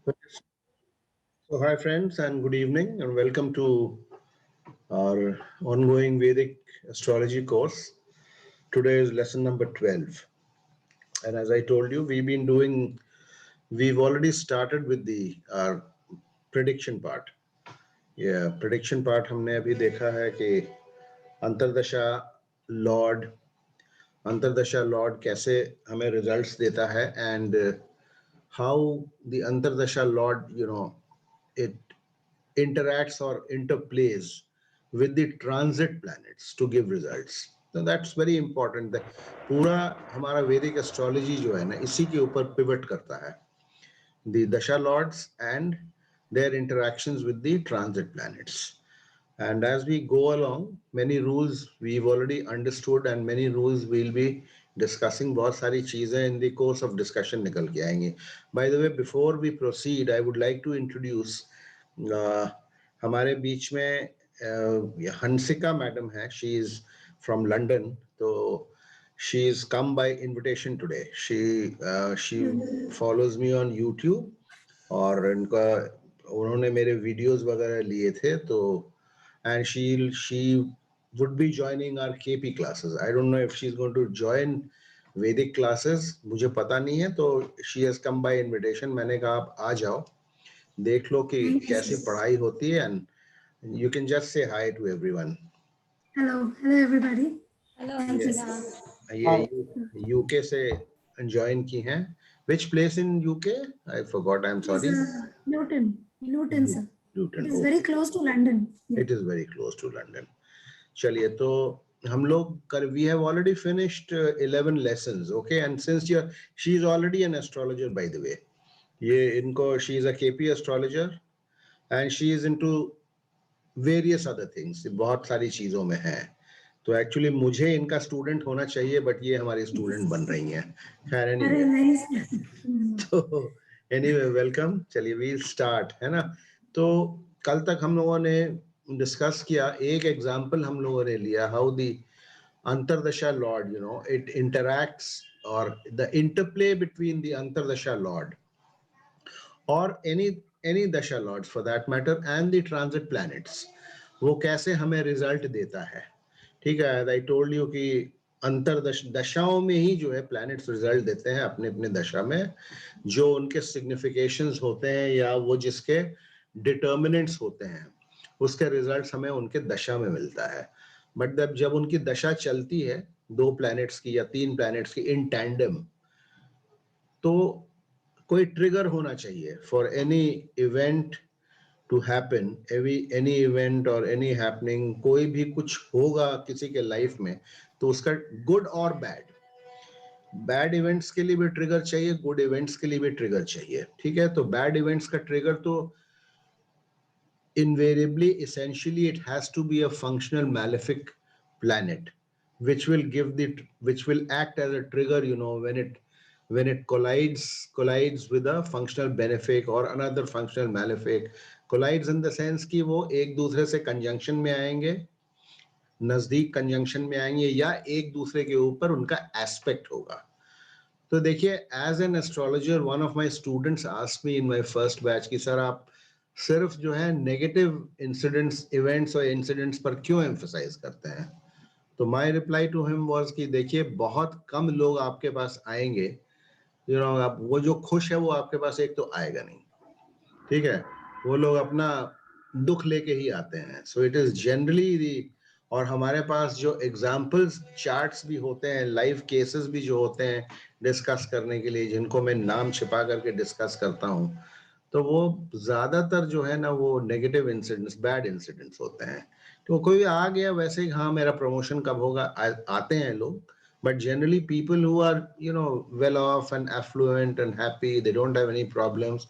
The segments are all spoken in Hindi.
So, hi friends, and good evening, and welcome to our ongoing Vedic astrology course. Today is lesson number 12. And as I told you, we've already started with the prediction part. Yeah, prediction part हमने अभी देखा है कि अंतरदशा लॉर्ड अंतरदशा लॉर्ड कैसे हमें रिजल्ट्स देता है and how the antardasha lord it interacts or interplays with the transit planets to give results. So that's very important. पूरा हमारा वैदिक एस्ट्रोलॉजी जो है ना इसी के ऊपर पिवट करता है. The dasha lords and their interactions with the transit planets. And as we go along, many rules we've already understood and many rules we'll be discussing. बहुत सारी चीजें in the course of discussion निकल के आएंगी. By the way, before we proceed, I would like to introduce हमारे बीच में हंसिका मैडम है. She is from London. तो she's come by invitation today. She follows me on YouTube और इनका उन्होंने मेरे वीडियोस वगैरह लिए थे तो and she would be joining our KP classes. I don't know if she's going to join Vedic classes. मुझे पता नहीं है तो she has come by invitation. मैंने कहा आप आ जाओ देख लो कि कैसी पढ़ाई होती है and you can just say hi to everyone. Hello everybody. Hello, Yes. Hansika. ये UK से join की हैं. Which place in UK? I forgot. I'm sorry. Luton, sir. Luton. It is very close to London. Yeah. It is very close to London. चलिए तो हम लोग कर we have already finished 11 lessons, okay, and since she is already an astrologer by the way. ये इनको she is a KP astrologer and she is into various other things. बहुत सारी चीजों में है. तो एक्चुअली मुझे इनका स्टूडेंट होना चाहिए बट ये हमारी स्टूडेंट बन रही हैं. खैर एनीवे तो एनीवे वेलकम. चलिए वील स्टार्ट है ना. तो कल तक हम लोगों ने डिस्कस किया. एक एग्जांपल हम लोगों ने लिया how the antardasha lord it interacts or the interplay between the antardasha lord or any dasha lords for that matter and the transit planets वो कैसे हमें रिजल्ट देता है. ठीक है. आई टोल्ड यू कि दशाओं में ही जो है प्लैनेट्स रिजल्ट देते हैं अपने अपने दशा में जो उनके सिग्निफिकेशंस होते हैं या वो जिसके डिटर्मिनेंट्स होते हैं उसके रिजल्ट्स हमें उनके दशा में मिलता है. बट जब उनकी दशा चलती है 2 प्लैनेट्स की या 3 प्लैनेट्स की इन टैंडम तो कोई ट्रिगर होना चाहिए for any event to happen. Any event और एनी हैपनिंग कोई भी कुछ होगा किसी के लाइफ में तो उसका गुड और बैड इवेंट्स के लिए भी ट्रिगर चाहिए, गुड इवेंट्स के लिए भी ट्रिगर चाहिए. ठीक है. तो बैड इवेंट्स का ट्रिगर तो invariably essentially it has to be a functional malefic planet which will act as a trigger when it collides with a functional benefic or another functional malefic. Collides in the sense कि वो एक दूसरे से कंजंक्शन में आएंगे, नजदीक कंजंक्शन में आएंगे या एक दूसरे के ऊपर उनका एस्पेक्ट होगा. तो देखिए as an astrologer one of my students asked me in my first batch कि सर आप सिर्फ जो है नेगेटिव इंसिडेंट्स इवेंट्स और इंसिडेंट्स पर क्यों एम्फसाइज करते हैं. तो my reply to him was कि देखिए बहुत कम लोग आपके पास आएंगे आप वो जो खुश है वो आपके पास एक तो आएगा नहीं. ठीक है. वो लोग अपना दुख लेके ही आते हैं. सो इट इज जनरली दी. और हमारे पास जो एग्जाम्पल्स चार्ट्स भी होते हैं, लाइव केसेस भी जो होते हैं डिस्कस करने के लिए जिनको मैं नाम छिपा करके डिस्कस करता हूँ तो वो ज्यादातर जो है ना वो नेगेटिव इंसिडेंट्स बैड इंसिडेंट्स होते हैं. तो कोई आ गया वैसे ही हाँ मेरा प्रमोशन कब होगा आते हैं लोग. But generally people who are well off and affluent and happy, they don't have any problems,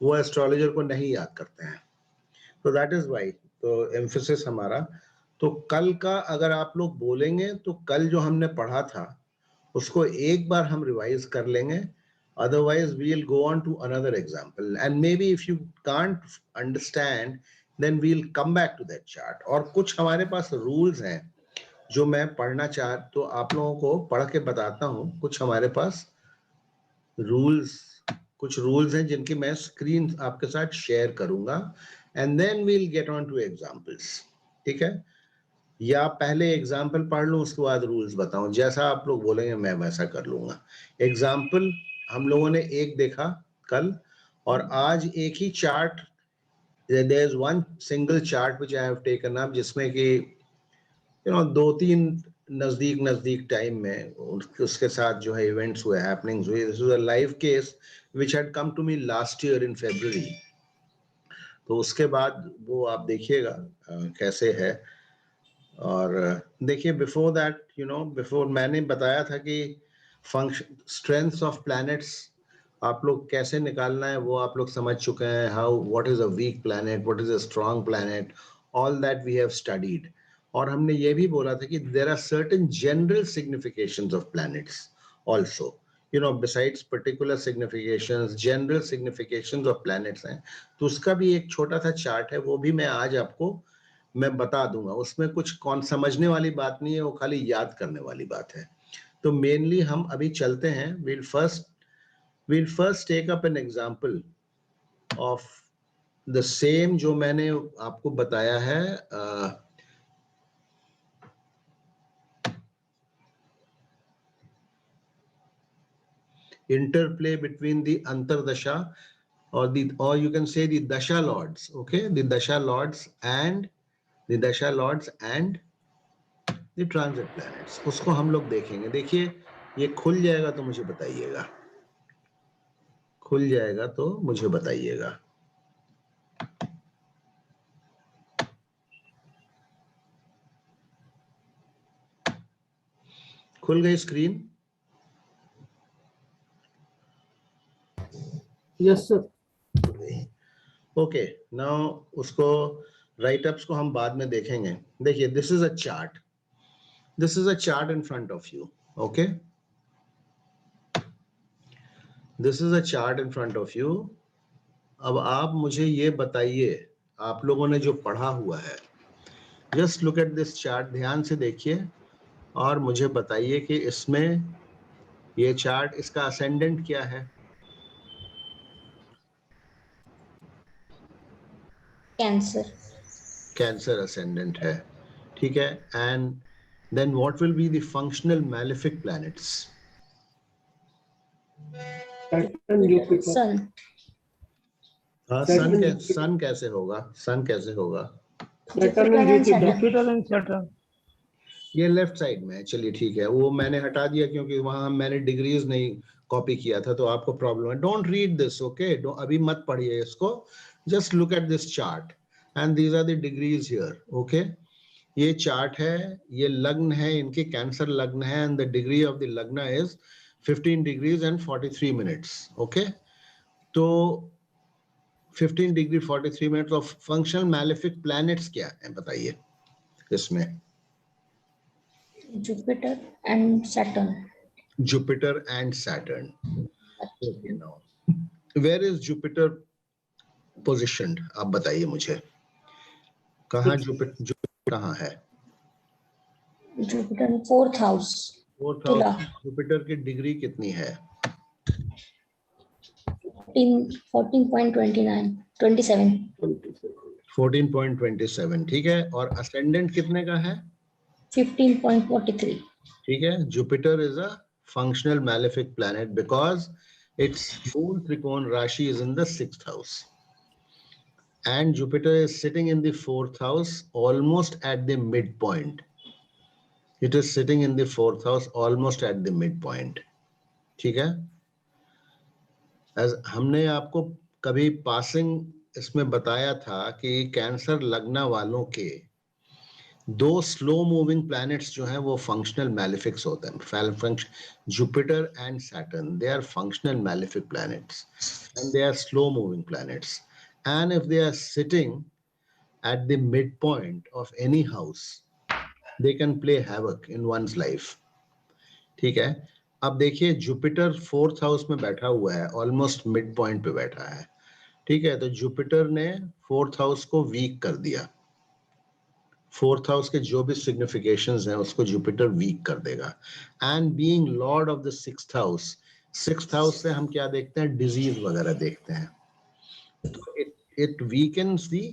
वो एस्ट्रोलॉजर को नहीं याद करते हैं. तो दैट इज वाई. तो एम्फोसिस हमारा तो कल का अगर आप लोग बोलेंगे तो कल जो हमने पढ़ा था उसको एक बार हम रिवाइज कर लेंगे. Otherwise we'll go on to another example and maybe if you can't understand then we'll come back to that chart. और कुछ हमारे पास रूल्स हैं जो मैं पढ़ना चाह तो आप लोगों को पढ़ के बताता हूँ. कुछ हमारे पास रूल्स कुछ रूल्स हैं जिनकी मैं स्क्रीन आपके साथ शेयर करूंगा and then we'll get on to examples, ठीक है? या पहले एग्जाम्पल पढ़ लूं उसके बाद रूल्स बताऊं, जैसा आप लोग बोलेंगे मैं वैसा कर लूंगा। एग्जाम्पल हम लोगों ने एक देखा कल, और आज एक ही chart, there is one single chart which I have taken up, जिसमें कि दो तीन नजदीक नजदीक टाइम में उसके साथ जो है इवेंट्स हुए, हैपनिंग्स हुए। This is a live case which had come to me last year in February. तो उसके बाद वो आप देखिएगा कैसे है। और देखिए बिफोर दैट बिफोर मैंने बताया था कि फंक्शन स्ट्रेंथ्स ऑफ प्लैनेट्स आप लोग कैसे निकालना है वो आप लोग समझ चुके हैं। How what is a weak planet, what is a strong planet, all that we have studied. और हमने ये भी बोला था कि there are certain general significations of planets also, besides particular significations, general significations of planets हैं। तो उसका भी एक छोटा सा चार्ट है, वो भी मैं आज आपको मैं बता दूंगा। उसमें कुछ कौन समझने वाली बात नहीं है, वो खाली याद करने वाली बात है। तो मेनली हम अभी चलते हैं, we'll first take up an example of the same जो मैंने आपको बताया है interplay between the Antardasha or you can say the Dasha Lords, okay? The Dasha Lords and the transit planets, उसको हम लोग देखेंगे। देखिए ये खुल जाएगा तो मुझे बताइएगा, खुल जाएगा तो मुझे बताइएगा। खुल गई screen? Yes sir. Okay, now उसको राइटअप्स को हम बाद में देखेंगे। देखिए this is a chart, this is a chart in front of you, okay? This is a chart in front of you. अब आप मुझे ये बताइए, आप लोगों ने जो पढ़ा हुआ है, just look at this chart, ध्यान से देखिए और मुझे बताइए कि इसमें ये चार्ट, इसका असेंडेंट क्या है? कैंसर। कैंसर असेंडेंट है, ठीक है। And then what will be the functional malefic planets? Sun. हाँ, सन कैसे होगा? सन कैसे होगा? Jupiter and Saturn. ये लेफ्ट साइड में है, चलिए ठीक है, वो मैंने हटा दिया क्योंकि वहां मैंने डिग्रीज नहीं कॉपी किया था, तो आपको प्रॉब्लम है। Don't read this, okay? अभी मत पढ़िए इसको, just look at this chart and these are the degrees here, okay? ये चार्ट है, ये लग्न है, इनके कैंसर लग्न है, and the degree of the lagna is 15 degrees and 43 minutes, okay? तो 15 degree 43 minutes of functional malefic planets क्या है बताइए इसमें? Jupiter and Saturn. Jupiter and Saturn. Okay, now where is Jupiter positioned? आप बताइए मुझे, कहाँ जुपिटर कहाँ है? Jupiter in fourth house. Fourth house. Jupiter की डिग्री कितनी है? 14.29 27. 14.27, ठीक है। और असेंडेंट कितने का है? 15.43. ठीक है। Jupiter is a functional malefic planet because its moon Trikon Rashi is in the 6th house, and Jupiter is sitting in the 4th house almost at the midpoint. It is sitting in the 4th house almost at the midpoint, ठीक है। As हमने आपको कभी पासिंग इसमें बताया था कि कैंसर लगना वालों के दो स्लो मूविंग प्लैनेट्स जो हैं वो फंक्शनल मैलेफिक्स होते हैं। Jupiter and Saturn, they are functional malefic planets and they are slow moving planets, and if they are sitting at the midpoint of any house, they can play havoc in one's life, ठीक है। अब देखिए जुपिटर 4th हाउस में बैठा हुआ है, ऑलमोस्ट मिड पॉइंट पे बैठा है, ठीक है। तो जुपिटर ने 4th हाउस को वीक कर दिया। 4th हाउस के जो भी सिग्निफिकेशंस हैं उसको जुपिटर वीक कर देगा। And being Lord of the 6th house, 6th house से हम क्या देखते हैं, डिजीज वगैरह देखते हैं. तो it weakens the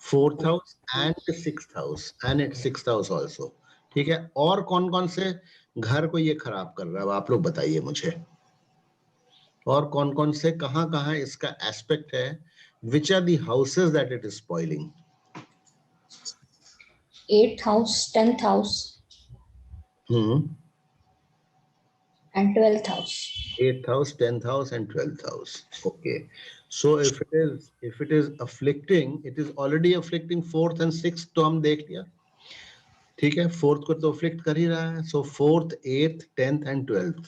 4th house and 6th house and it 6th house also. ठीक है. और कौन कौन से घर को ये खराब कर रहा है आप लोग बताइए मुझे. और कौन कौन से कहां कहां इसका एस्पेक्ट है, which are the houses that it is spoiling? 8th house, 10th house, and 12th house. 8th house, 10th house and 12th house. Okay. So if it is afflicting, it is already afflicting 4th and 6th, तो हम देख लिया. ठीक है. 4th को तो अफ्लिक्ट कर ही रहा है. So 4th, 8th, 10th and 12th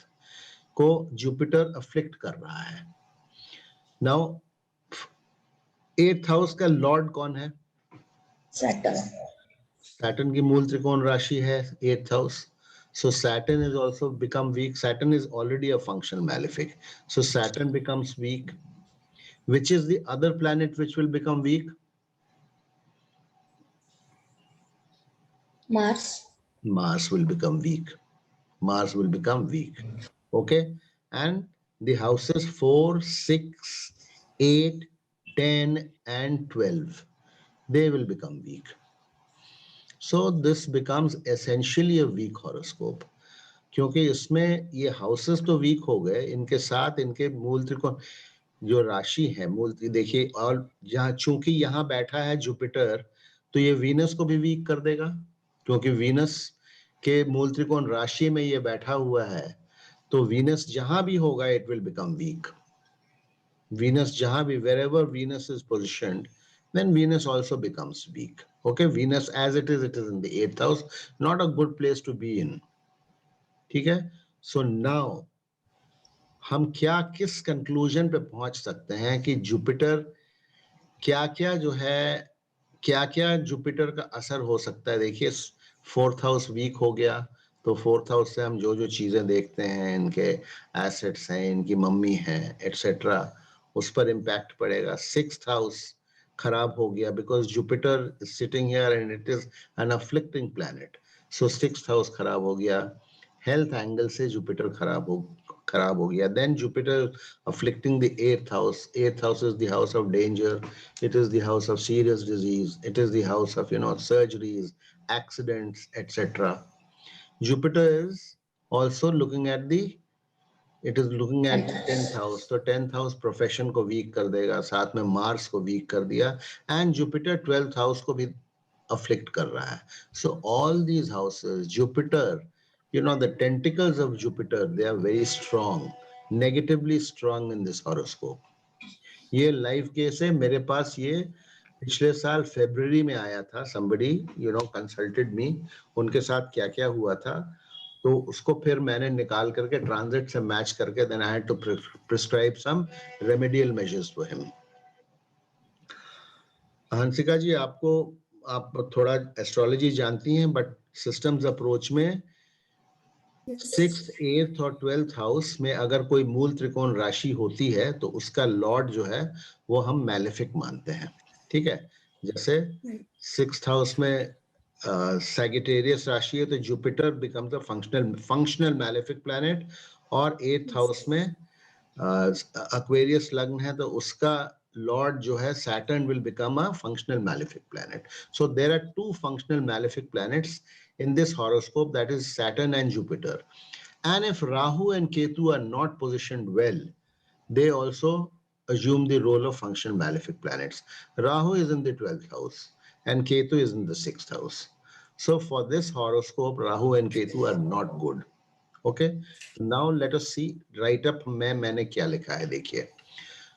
को जुपिटर अफ्लिक्ट कर रहा है. Now 8th हाउस का लॉर्ड कौन है? Saturn. Saturn की मूल त्रिकोण राशि है 8th house. So Saturn is also become weak. Saturn is already a functional malefic. So Saturn becomes weak. Which is the other planet which will become weak? Mars. Mars will become weak. Mars will become weak. Okay. And the houses 4, 6, 8, 10 and 12, they will become weak. So this becomes essentially a weak horoscope. क्योंकि इसमें ये हाउसेस तो वीक हो गए, इनके साथ इनके मूल त्रिकोण जो राशि है मूल देखिए, और जहाँ चूंकि यहाँ बैठा है जुपिटर, तो ये वीनस को भी वीक कर देगा, क्योंकि वीनस के मूल त्रिकोण राशि में ये बैठा हुआ है. तो वीनस जहां भी होगा it will become weak. Venus जहां भी, wherever Venus is positioned, then Venus also becomes weak. Okay, Venus as it is in the 8th house, not a good place to be in. ठीक है. सो नाउ हम क्या किस कंक्लूजन पे पहुंच सकते हैं कि जुपिटर क्या क्या जो है, क्या क्या जुपिटर का असर हो सकता है. देखिए 4th हाउस वीक हो गया, तो 4th हाउस से हम जो जो चीजें देखते हैं, इनके एसेट्स हैं, इनकी मम्मी है एटसेट्रा, उस पर इम्पैक्ट पड़ेगा. 6th हाउस खराब हो गया because Jupiter is sitting here and it is an afflicting planet. So 6th house खराब हो गया. हेल्थ एंगल से जुपिटर खराब हो गया. Then Jupiter afflicting the 8th house. 8th house is the house of danger. It is the house of serious disease. It is the house of surgeries, accidents, etc. Jupiter is also looking at the 10th house. तो 10th house प्रोफेशन को वीक कर देगा, साथ में मार्स को वीक कर दिया, एंड जुपिटर 12th हाउस को भी अफ्लिक्ट कर रहा है. So all these houses, Jupiter, the tentacles of Jupiter, they are very strong, negatively strong in this horoscope. ये लाइव केस है मेरे पास. ये पिछले साल फरवरी में आया था. somebody consulted me, उनके साथ क्या क्या हुआ था, तो उसको फिर मैंने निकाल करके ट्रांजिट से मैच करके then I had to prescribe some remedial measures for him. Hansika जी, आप थोड़ा एस्ट्रोलॉजी जानती हैं, बट सिस्टम्स अप्रोच में 6th, 8th और 12th हाउस में अगर कोई मूल त्रिकोण राशि होती है तो उसका लॉर्ड जो है वो हम मैलेफिक मानते हैं. ठीक है. जैसे 6th हाउस में सैगिटेरियस राशि है तो Jupiter becomes a functional malefic planet, और 8th हाउस में एक्वेरियस लग्न है तो उसका लॉर्ड जो है Saturn will become a functional malefic planet. So there are two functional malefic planets in this horoscope, that is Saturn and Jupiter. And if Rahu and Ketu are not positioned well, they also assume the role of functional malefic planets. Rahu is in the 12th house and Ketu is in the 6th house. So for this horoscope, Rahu and Ketu are not good. Okay, now let us see. Write up मैंने क्या लिखा है देखिए.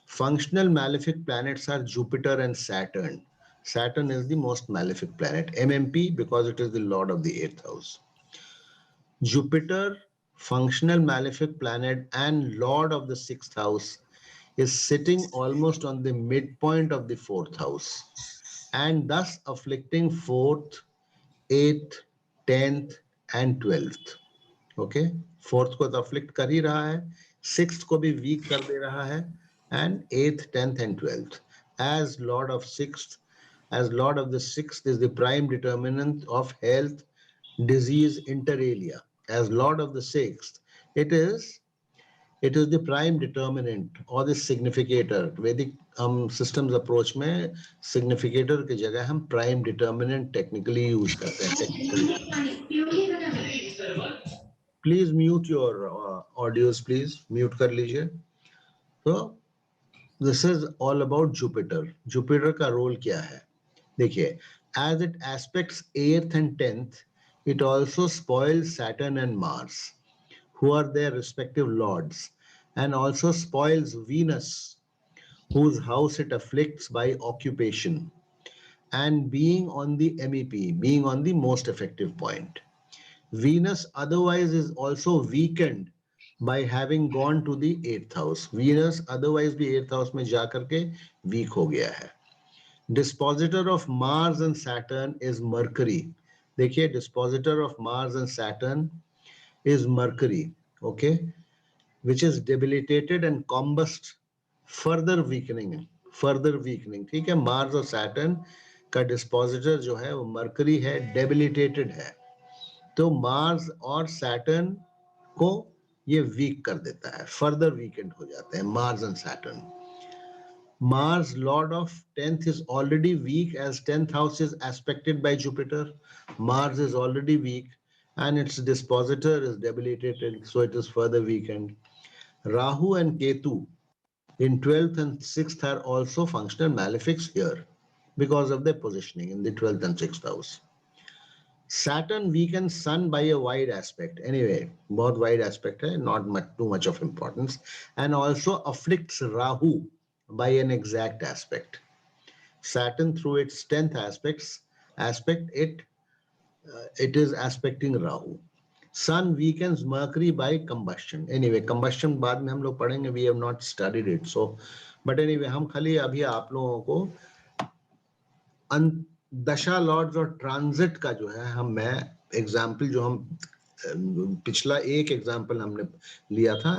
Functional malefic planets are Jupiter and Saturn. Saturn is the most malefic planet, MMP, because it is the lord of the 8th house. Jupiter, functional malefic planet and lord of the 6th house, is sitting almost on the midpoint of the 4th house and thus afflicting 4th, 8th, 10th and 12th. Okay, 4th को तो afflict कर ही रहा है, 6th को भी weak कर दे रहा है, and 8th, 10th and 12th. As lord of 6th, as lord of the 6th is the prime determinant of health, disease, inter alia. As lord of the 6th, it is It is the prime determinant or the significator. Vedic systems approach में significator की जगह हम prime determinant technically use करते हैं. Please mute your audios, please. Mute कर लीजिए. So this is all about Jupiter. Jupiter का role क्या है? देखिए, as it aspects 8th and 10th, it also spoils Saturn and Mars, who are their respective lords, and also spoils Venus, whose house it afflicts by occupation, and being on the MEP, being on the most effective point. Venus otherwise is also weakened by having gone to the 8th house. Venus otherwise भी 8th house में जा करके weak हो गया है. Dispositor of Mars and Saturn is Mercury. देखिए, dispositor of Mars and Saturn is Mercury, okay, which is debilitated and combust, further weakening. ठीक है, Mars और Saturn का dispositor जो है वो Mercury है, debilitated है. तो Mars और Saturn को ये weak कर देता है, further weakened हो जाते हैं Mars and Saturn. Mars, Lord of 10th, is already weak as 10th house is aspected by Jupiter. Mars is already weak and its dispositor is debilitated, so it is further weakened. Rahu and Ketu in 12th and 6th are also functional malefics here because of their positioning in the 12th and 6th house. Saturn weakens Sun by a wide aspect. Anyway, बहुत wide aspect है, not too much of importance, and also afflicts Rahu by an exact aspect. Saturn, through its 10th aspect, it is aspecting Rahu. Sun weakens Mercury by combustion. Anyway, combustion बाद में हम लोग पढ़ेंगे. We have not studied it. So, but anyway, हम खाली अभी आप लोगों को दशा लॉर्ड्स और ट्रांजिट का जो है मैं एग्जाम्पल जो हम पिछला एक एग्जाम्पल हमने लिया था.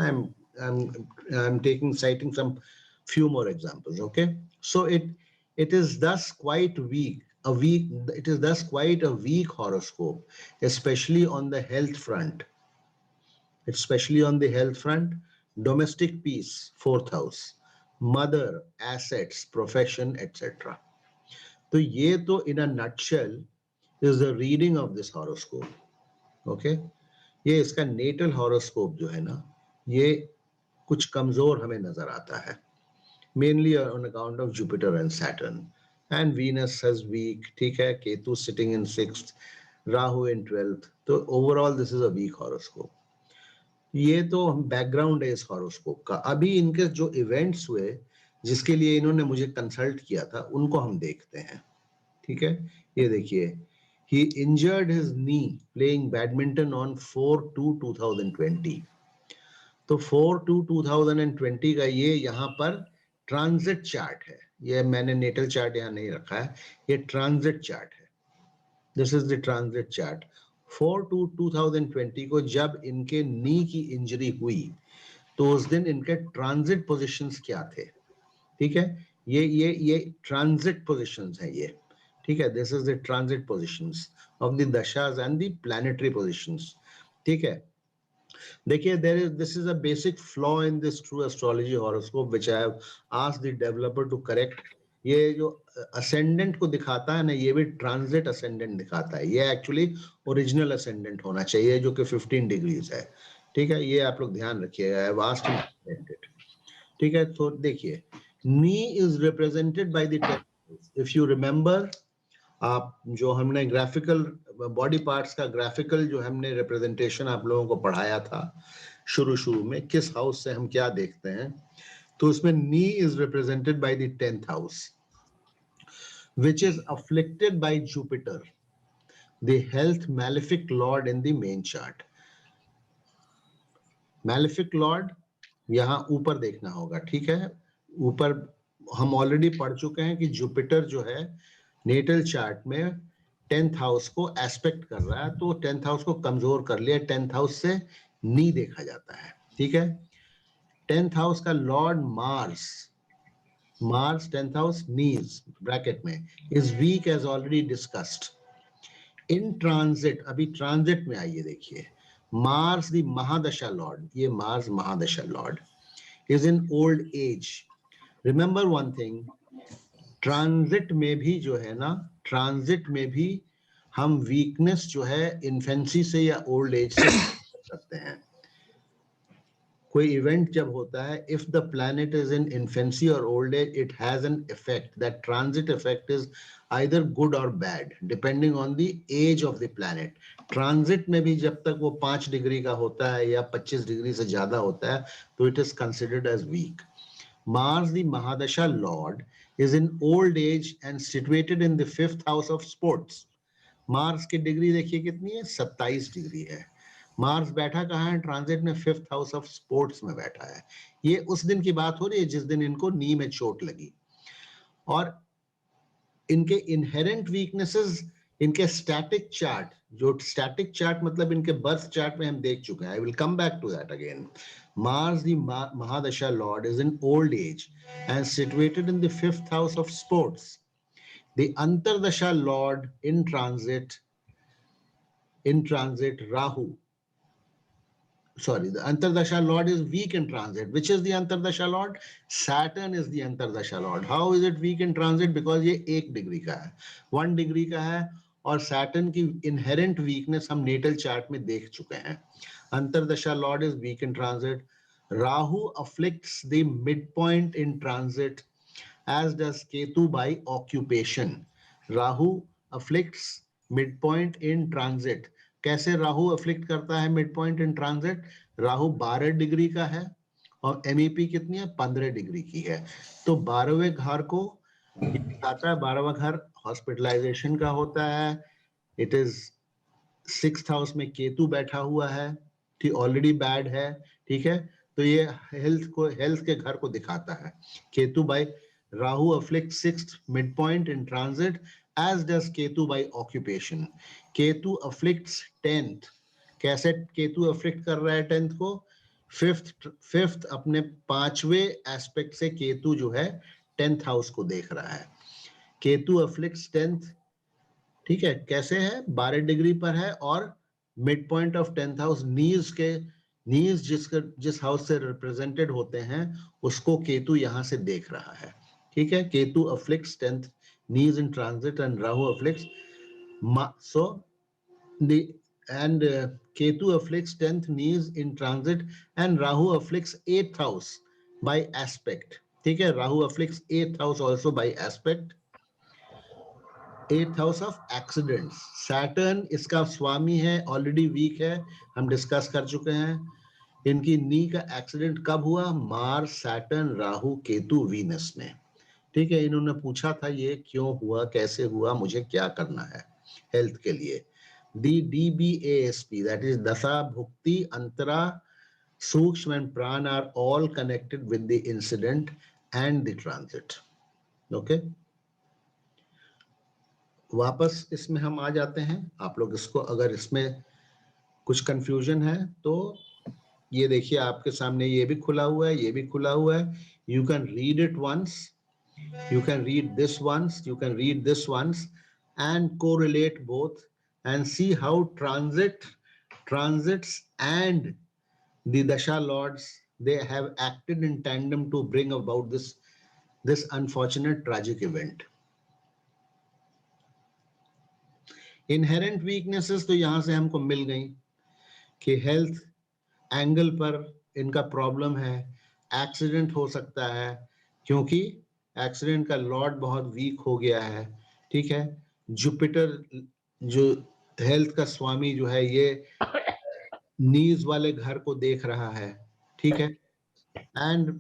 I'm taking citing some few more examples. Okay, so it is thus quite weak. It is thus quite a weak horoscope, especially on the health front. Domestic peace, 4th house, mother, assets, profession, etc. तो ये तो in a nutshell is the reading of this horoscope. Okay, ये इसका natal horoscope जो है ना, ये कुछ कमजोर हमें नजर आता है, mainly on account of Jupiter and Saturn, and Venus has weak, ठीक है, Ketu sitting in 6th, Rahu in 12th. तो overall this is a weak horoscope. ये तो background है इस horoscope का. अभी इनके जो events हुए जिसके लिए इन्होंने मुझे कंसल्ट किया था उनको हम देखते हैं. ठीक है, ये देखिए, he injured his knee playing badminton on 4/2/2020. तो 4/2/2020 का ये यहाँ पर ट्रांजिट चार्ट है. ये मैंने नेटल चार्ट यहाँ नहीं रखा है, ये ट्रांजिट चार्ट है. This is the transit chart. 4/2/2020 को जब इनके नी की इंजरी हुई तो उस दिन इनके ट्रांजिट पोजीशंस क्या थे. ठीक है, ये ट्रांजिट पोजीशंस हैं ये. ठीक है, this is the transit positions of the dashas and the planetary positions. ठीक है, देखिए, this is a basic flaw in this true astrology horoscope which I have asked the developer to correct. ये जो ascendant को दिखाता है ना, ये भी transit ascendant दिखाता है. ये actually original ascendant होना चाहिए जो कि 15 degrees है. ठीक है, ये आप लोग ध्यान रखिएगा. I have asked him to correct it. ठीक है, तो देखिए, knee is represented by the 10th. If you remember, आप जो हमने ग्राफिकल बॉडी पार्ट्स का ग्राफिकल जो हमने रिप्रेजेंटेशन आप लोगों को पढ़ाया था शुरू में, किस हाउस से हम क्या देखते हैं, तो उसमें knee is represented by the 10th house which is afflicted by Jupiter, the health malefic lord in the main chart. Malefic lord यहाँ ऊपर देखना होगा. ठीक है, ऊपर हम ऑलरेडी पढ़ चुके हैं कि जुपिटर जो है नेटल चार्ट में 10th हाउस को एस्पेक्ट कर रहा है, तो 10th हाउस को कमजोर कर लिया. 10th हाउस से नी देखा जाता है. ठीक है, 10th हाउस का lord Mars 10th house knees bracket में is weak as already discussed. In transit, अभी ट्रांजिट में आइए देखिए, Mars, the Mahadasha Lord, ये Mars Mahadasha Lord is in old age. Remember one thing, transit में भी जो है ना, ट्रांजिट में भी हम वीकनेस जो है इन्फेंसी से या ओल्ड एज से सकते हैं. कोई इवेंट जब होता है, if the planet is in infancy और old age, it has an effect. That transit effect is either good और bad depending on the age of the planet. Transit में भी जब तक वो 5 डिग्री का होता है या 25 डिग्री से ज्यादा होता है तो it is considered as weak. Mars, the Mahadasha Lord, is in old age and situated in the 5th house of sports. Mars की डिग्री देखिए कितनी है, 27 डिग्री है. मार्स बैठा कहाँ है ट्रांजिट में, 5th हाउस ऑफ स्पोर्ट्स में बैठा है. ये उस दिन की बात हो रही है जिस दिन इनको नी में चोट लगी. और इनके इनहेरेंट वीकनेसेस, इनके स्टैटिक चार्ट, जो स्टैटिक चार्ट मतलब इनके बर्थ चार्ट में हम देख चुके हैं. I will come back to that again. Mars, the Mahadasha Lord, is in old age and situated in the 5th house of sports. The Antardasha Lord in transit, Rahu. Sorry, the Antardasha Lord is weak in transit. Which is the Antardasha Lord? Saturn is the Antardasha Lord. How is it weak in transit? Because ये 1 डिग्री का है, 1 डिग्री का है, और सैटर्न की इनहेरेंट वीकनेस हम नेटल चार्ट में देख चुके हैं. Antardasha Lord is weak in transit. Rahu afflicts the midpoint in transit, as does Ketu by occupation. Rahu afflicts midpoint in transit. कैसे राहु अफ्लिक्ट करता है midpoint in transit? Rahu 12 degree का है और MEP कितनी है, 15 डिग्री की है. तो 12वें घर को दिखाता है. 12वां घर हॉस्पिटलाइजेशन का होता है. इट इज 6th हाउस में केतु बैठा हुआ है, ठीक, ऑलरेडी बैड है. ठीक है, तो ये हेल्थ के घर को दिखाता है. Ketu by Rahu afflict 6th midpoint in transit, as does Ketu by occupation. Ketu afflicts 10th. कैसे केतु अफ्लिक्ट कर रहा है 10th को? 5th अपने 5वें एस्पेक्ट से केतु जो है 10th हाउस को देख रहा है. Ketu afflicts 10th. ठीक है, कैसे है, 12 डिग्री पर है और mid point of 10th house, knees जिस हाउस से रिप्रेजेंटेड होते हैं उसको केतु यहां से देख रहा है. ठीक है, Ketu afflicts 10th knees in transit and Rahu afflicts Ketu afflicts 10th knees in transit and Rahu afflicts 8th house by aspect. ठीक है, Rahu afflicts 8th house also by aspect. 8th house of accidents. Saturn इसका स्वामी है, ऑलरेडी वीक है, हम डिस्कस कर चुके हैं. इनकी नी का एक्सीडेंट कब हुआ? Mars, Saturn, Rahu, Ketu, Venus में. ठीक है, इन्होंने पूछा था ये क्यों हुआ, कैसे हुआ, मुझे क्या करना है हेल्थ के लिए. दी DBASP, that is दशा, भुक्ति, अंतरा, sookshma and prana are all connected with the incident and the transit. Okay, वापस इसमें हम आ जाते हैं. आप लोग इसको, अगर इसमें कुछ कंफ्यूजन है तो ये देखिए आपके सामने, ये भी खुला हुआ है, ये भी खुला हुआ है. You can read it once, you can read this once, you can read this once and correlate both and see how transits and the dasha lords, they have acted in tandem to bring about this unfortunate tragic event. Inherent weaknesses तो यहां से हमको मिल गई कि हेल्थ एंगल पर इनका प्रॉब्लम है. एक्सीडेंट हो सकता है क्योंकि एक्सीडेंट का लॉर्ड बहुत वीक हो गया है. ठीक है, जुपिटर जो हेल्थ का स्वामी जो है ये नीज वाले घर को देख रहा है. ठीक है, एंड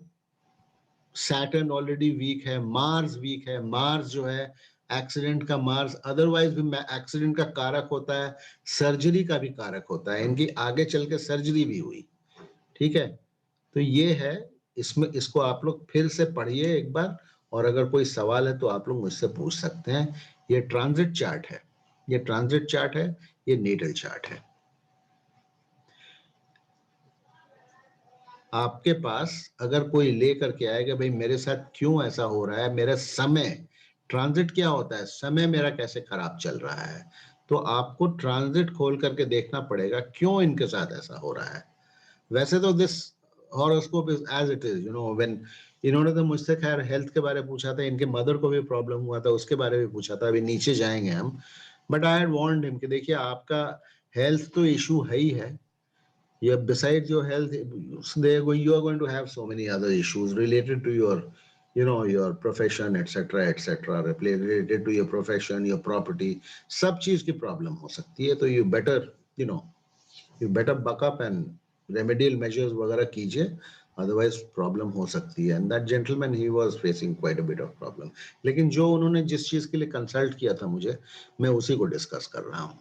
सैटर्न ऑलरेडी वीक है, मार्स वीक है. मार्स जो है एक्सीडेंट का मार्स अदरवाइज भी एक्सीडेंट का कारक होता है, सर्जरी का भी कारक होता है. इनकी आगे चल के सर्जरी भी हुई. ठीक है, तो ये है इसमें, इसको आप लोग फिर से पढ़िए एक बार, और अगर कोई सवाल है तो आप लोग मुझसे पूछ सकते हैं. ये ट्रांजिट चार्ट है, ये ट्रांजिट चार्ट है, ये नेटल चार्ट है. आपके पास अगर कोई लेकर के आएगा भाई मेरे साथ क्यों ऐसा हो रहा है, मेरा समय, ट्रांजिट क्या होता है, समय मेरा कैसे खराब चल रहा है, तो आपको ट्रांजिट खोल करके देखना पड़ेगा क्यों इनके साथ ऐसा हो रहा है। वैसे तो this horoscope is as it is, you know, when इन्होंने तो मुझसे खैर हेल्थ के बारे में पूछा था, इनके मदर को भी प्रॉब्लम हुआ था, उसके बारे में पूछा था, अभी नीचे जाएंगे हम। But I had warned him कि देखिए आपका हेल्थ तो इशू है ही है, ये besides your health, you are going to have so many other issues related to your, you know, your profession, etc., related to your profession, your property, सब चीज की प्रॉब्लम हो सकती है। तो you better, you know, you better buck up and remedial measures वगैरह कीजिए, otherwise प्रॉब्लम हो सकती है। And that gentleman, he was facing quite a bit of problem। लेकिन जो उन्होंने जिस चीज के लिए कंसल्ट किया था मुझे, मैं उसी को डिस्कस कर रहा हूँ।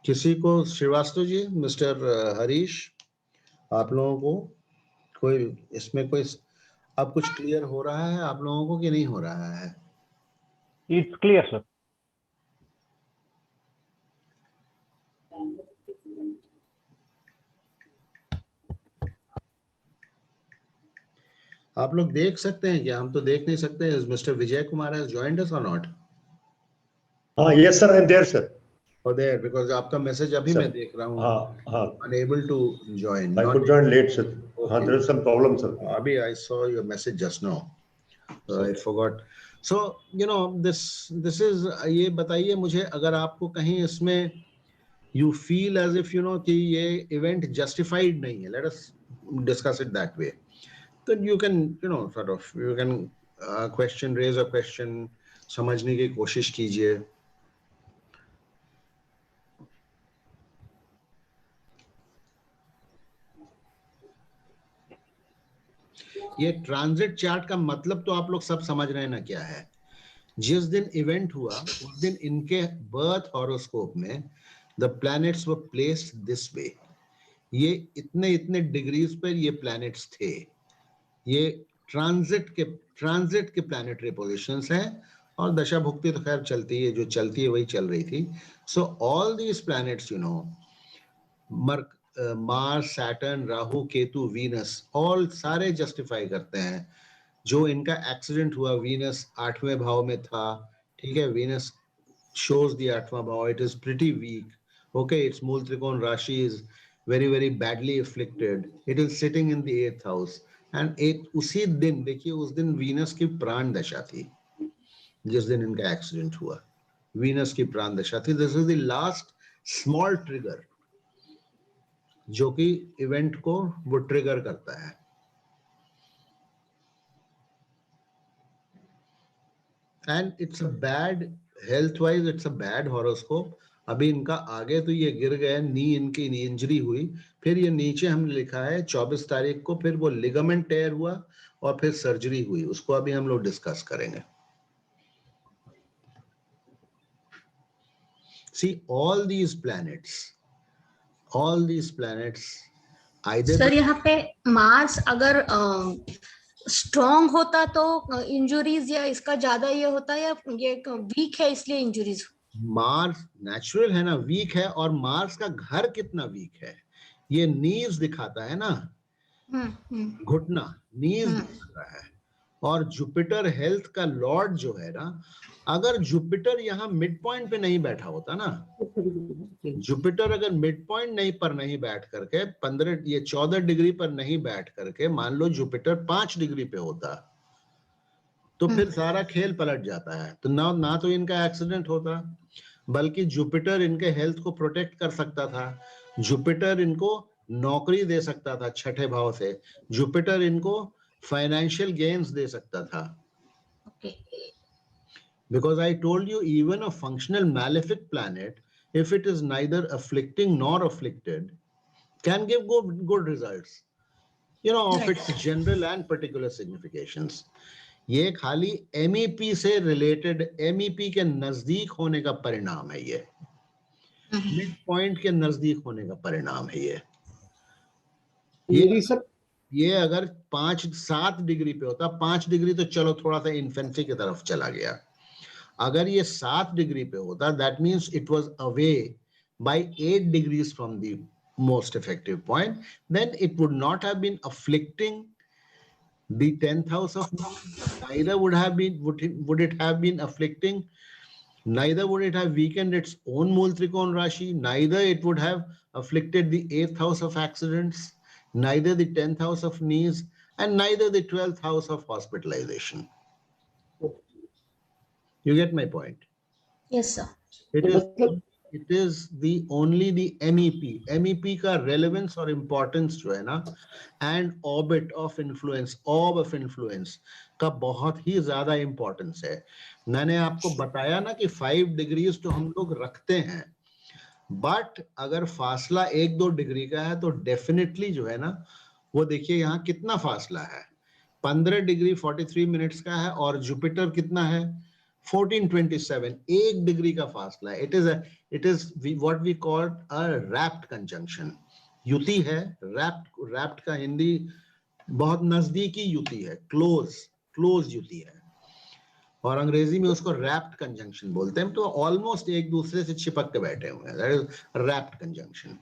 किसी को, श्रीवास्तव जी, मिस्टर हरीश, आप लोगों को कोई इसमें कोई अब कुछ क्लियर हो रहा है आप लोगों को कि नहीं हो रहा है? It's clear, sir. आप लोग देख सकते हैं क्या? हम तो देख नहीं सकते। Mister Vijay Kumar has joined us or not? Yes, sir, I'm there, sir. Or there, because आपका मैसेज अभी Sir. मैं देख रहा हूँ, unable to join. I Not- could join late, sir. Okay. There is some problem, sir. अभी I saw your message just now. I forgot. So you know this is, ये बताइए मुझे, अगर आपको कहीं इसमें you feel as if you know कि ये event justified नहीं है, let us discuss it that way. Then you can, you know, sort of you can question, raise a question, समझने की कोशिश कीजिए। ये ट्रांजिट चार्ट का मतलब तो आप लोग सब समझ रहे हैं ना क्या है। जिस दिन इवेंट हुआ उस दिन इनके बर्थ हॉरोस्कोप में the planets were placed this way. ये इतने इतने डिग्रीज पर ये प्लैनेट्स थे। ये ट्रांजिट के प्लैनेटरी पोजीशंस हैं, और दशा भुक्ति तो खैर चलती है, जो चलती है वही चल रही थी। So all these planets, you know, Mars, Saturn, Rahu, Ketu, Venus, all सारे जस्टिफाई करते हैं। जो इनका एक्सीडेंट हुआ, वीनस 8वें भाव में था, ठीक है, वीनस shows the 8वां भाव, it is pretty weak, okay, its मूल त्रिकोण राशि is very very badly afflicted, it is sitting in the 8th house, and उसी दिन देखिए, उस दिन वीनस की प्राण दशा थी। जिस दिन इनका एक्सीडेंट हुआ वीनस की प्राण दशा थी। This is the last small trigger जो कि इवेंट को वो ट्रिगर करता है। And it's a bad, health wise it's a bad horoscope. अभी इनका आगे तो ये गिर गए, नी इनकी इंजरी हुई, फिर ये नीचे हमने लिखा है 24 तारीख को, फिर वो लिगामेंट टेयर हुआ और फिर सर्जरी हुई, उसको अभी हम लोग डिस्कस करेंगे। See, all these planets either sir यहाँ पे मार्स अगर स्ट्रॉन्ग होता तो इंजुरीज या इसका ज्यादा ये होता, या ये वीक है इसलिए इंजुरीज? मार्स नेचुरल है ना, वीक है, और मार्स का घर कितना वीक है ये नीज दिखाता है ना, घुटना नीज दिखाता है। और जुपिटर हेल्थ का लॉर्ड जो है ना, अगर जुपिटर यहाँ मिड पॉइंट पे नहीं बैठा होता ना, जुपिटर अगर मिड पॉइंट नहीं बैठ करके 14 डिग्री पर नहीं बैठ करके, मान लो जुपिटर 5 डिग्री पे होता, तो फिर सारा खेल पलट जाता है। तो ना तो इनका एक्सीडेंट होता, बल्कि जुपिटर इनके हेल्थ को प्रोटेक्ट कर सकता था, जुपिटर इनको नौकरी दे सकता था 6ठे भाव से, जुपिटर इनको फाइनेंशियल गेन्स दे सकता था। Because I told you, even a functional malefic planet, if it is neither afflicting nor afflicted, can give good results, you know, of its general and particular significations. ये खाली MEP से रिलेटेड, MEP के नजदीक होने का परिणाम है, ये मिड पॉइंट के नजदीक होने का परिणाम है। ये अगर 5-7 डिग्री पे होता, 5 डिग्री तो चलो थोड़ा सा इन्फेंसी की तरफ चला गया, अगर ये 7 डिग्री पे होता, that means it was away by 8 degrees from the most effective point, then it would not have been afflicting The 10th house of neither would it have been afflicting, neither would it have weakened its own Mool Trikon Rashi, neither it would have afflicted the 8th house of accidents, neither the 10th house of knees, and neither the 12th house of hospitalization. You get my point? Yes, sir. It is the only the MEP का relevance और importance जो है ना, and orb of influence का बहुत ही ज्यादा importance है. मैंने आपको बताया ना कि 5 degrees तो हम लोग रखते हैं, but अगर फासला 1-2 डिग्री का है तो definitely जो है ना, वो देखिए यहाँ कितना फासला है, 15 डिग्री 43 मिनट्स का है, और जुपिटर कितना है 1427, 1 डिग्री का फासला है. It is what we call a rapt conjunction. युति है, rapt का हिंदी बहुत नजदीकी युति है, close युति है, और अंग्रेजी में उसको rapt conjunction बोलते हैं. तो almost एक दूसरे से चिपक के बैठे हुए हैं. That is rapt conjunction.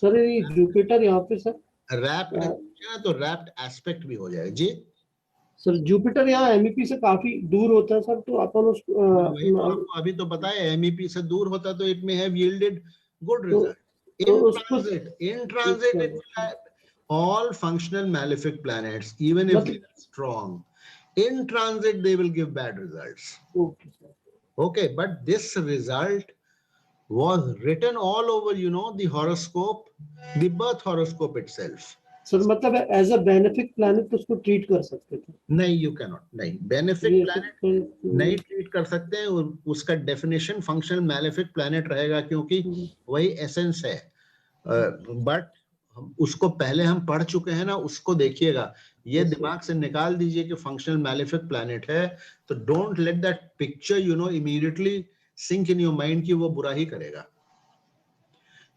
Sir ये जुपिटर यहाँ पे सर रैप्ट conjunction तो rapt aspect भी हो जाएगा जी. सर जुपिटर यहाँ एमईपी से काफी दूर होता है सर, तो अपन उसको अभी तो पता है MEP से दूर होता तो it may have yielded good result. In transit it will have all functional malefic planets, even if they are strong. In transit they will give bad results. Okay, but this result was written all over, the horoscope, the birth horoscope itself. Sir मतलब एज अ बेनिफिक प्लैनेट उसको ट्रीट कर सकते थे? नहीं, यू कैन नॉट. नहीं, बेनिफिक प्लैनेट नहीं ट्रीट कर सकते हैं. उसका डेफिनेशन फंक्शनल मैलेफिक प्लैनेट रहेगा, क्योंकि वही एसेंस है. बट उसको पहले हम पढ़ चुके हैं ना, उसको देखिएगा. ये दिमाग से निकाल दीजिए कि फंक्शनल मैलेफिक प्लैनेट है, तो don't let that picture immediately sink in your mind कि वो बुरा ही करेगा.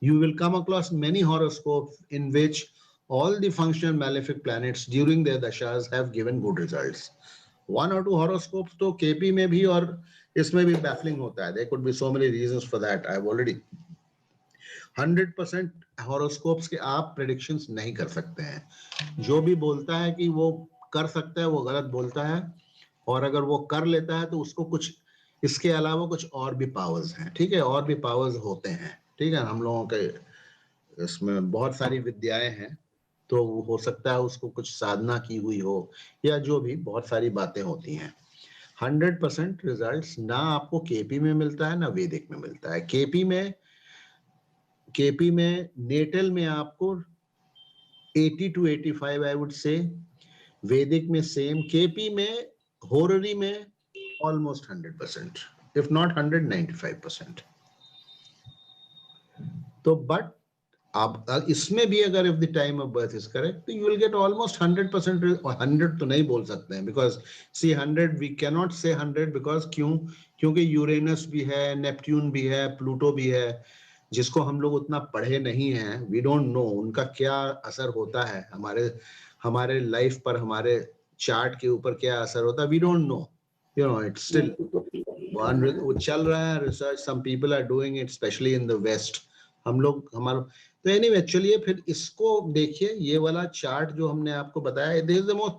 You will come across many horoscopes in which all the functional malefic planets during their dashas have given good results. 1 or 2 horoscopes तो KP में भी और इसमें भी baffling होता है. There could be so many reasons for that. I've already 100% horoscopes के आप predictions नहीं कर सकते हैं. जो भी बोलता है कि वो कर सकता है, वो गलत बोलता है, और अगर वो कर लेता है तो उसको कुछ इसके अलावा कुछ और भी पावर्स हैं. ठीक है, और भी पावर्स होते हैं. ठीक है, हम लोगों के इसमें बहुत सारी विद्याएं हैं, तो हो सकता है उसको कुछ साधना की हुई हो, या जो भी बहुत सारी बातें होती हैं. 100% रिजल्ट्स ना आपको केपी में मिलता है ना वैदिक में मिलता है. केपी में नेटल में आपको 80 to 85 आई वुड से, वैदिक में सेम, केपी में होररी में ऑलमोस्ट 100%, इफ नॉट 195%. तो बट आप इसमें भी अगर if the time of birth is correct, तो यू विल गेट ऑलमोस्ट 100%. 100 तो नहीं बोल सकते हैं, because see 100 we can not say 100, because क्योंकि यूरेनस भी है, नेपट्यून भी है, प्लूटो भी है, जिसको हम लोग उतना पढ़े नहीं हैं. वी डोंट नो उनका क्या असर होता है हमारे लाइफ पर, हमारे चार्ट के ऊपर क्या असर होता है. We don't know, it's still वो चल रहा है research. Some people are doing it, specially in the west. हम लोग तो एनीवे, चलिए फिर इसको देखिए. ये वाला चार्ट जो हमने आपको बताया, दिस इज द मोस्ट,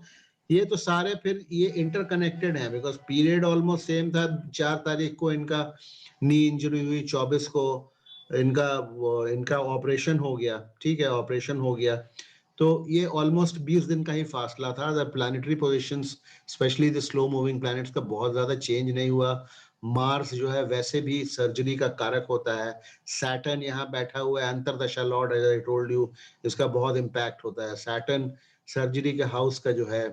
ये तो सारे फिर ये इंटरकनेक्टेड हैं, बिकॉज पीरियड ऑलमोस्ट सेम था. 4 तारीख को इनका नी इंजरी हुई, 24 को इनका ऑपरेशन हो गया. ठीक है, ऑपरेशन हो गया, तो ये ऑलमोस्ट 20 दिन का ही फासला था. The planetary positions, specially the slow moving planets का बहुत ज्यादा चेंज नहीं हुआ. मार्स जो है वैसे भी सर्जरी का कारक होता है. सैटर्न यहाँ बैठा हुआ है, अंतरदशा lord, as I told you, इसका बहुत इम्पैक्ट होता है. सैटर्न सर्जरी के हाउस का जो है,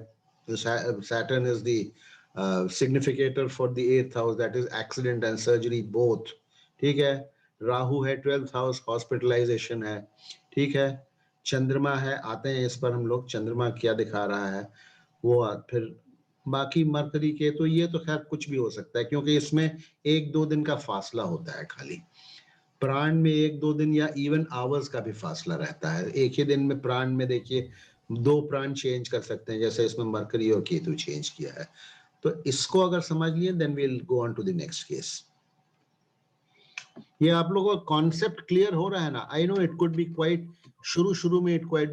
Saturn is the significator for the 8th house, that is accident and surgery both. ठीक है, राहु है 12th हाउस, हॉस्पिटलाइजेशन है. ठीक है, चंद्रमा है, आते हैं इस पर हम लोग, चंद्रमा क्या दिखा रहा है वो. फिर बाकी मरकरी के, तो ये तो खैर कुछ भी हो सकता है, क्योंकि इसमें 1-2 दिन का फासला होता है. खाली प्राण में 1-2 दिन या इवन आवर्स का भी फासला रहता है. एक ही दिन में प्राण में देखिए 2 प्राण चेंज कर सकते हैं, जैसे इसमें मरकरी और केतु चेंज किया है. तो इसको अगर समझ लिए, then we will go on to the next case. ये आप लोगों को कॉन्सेप्ट क्लियर हो रहा है ना? I know it could be quite, शुरू में इट क्वाइट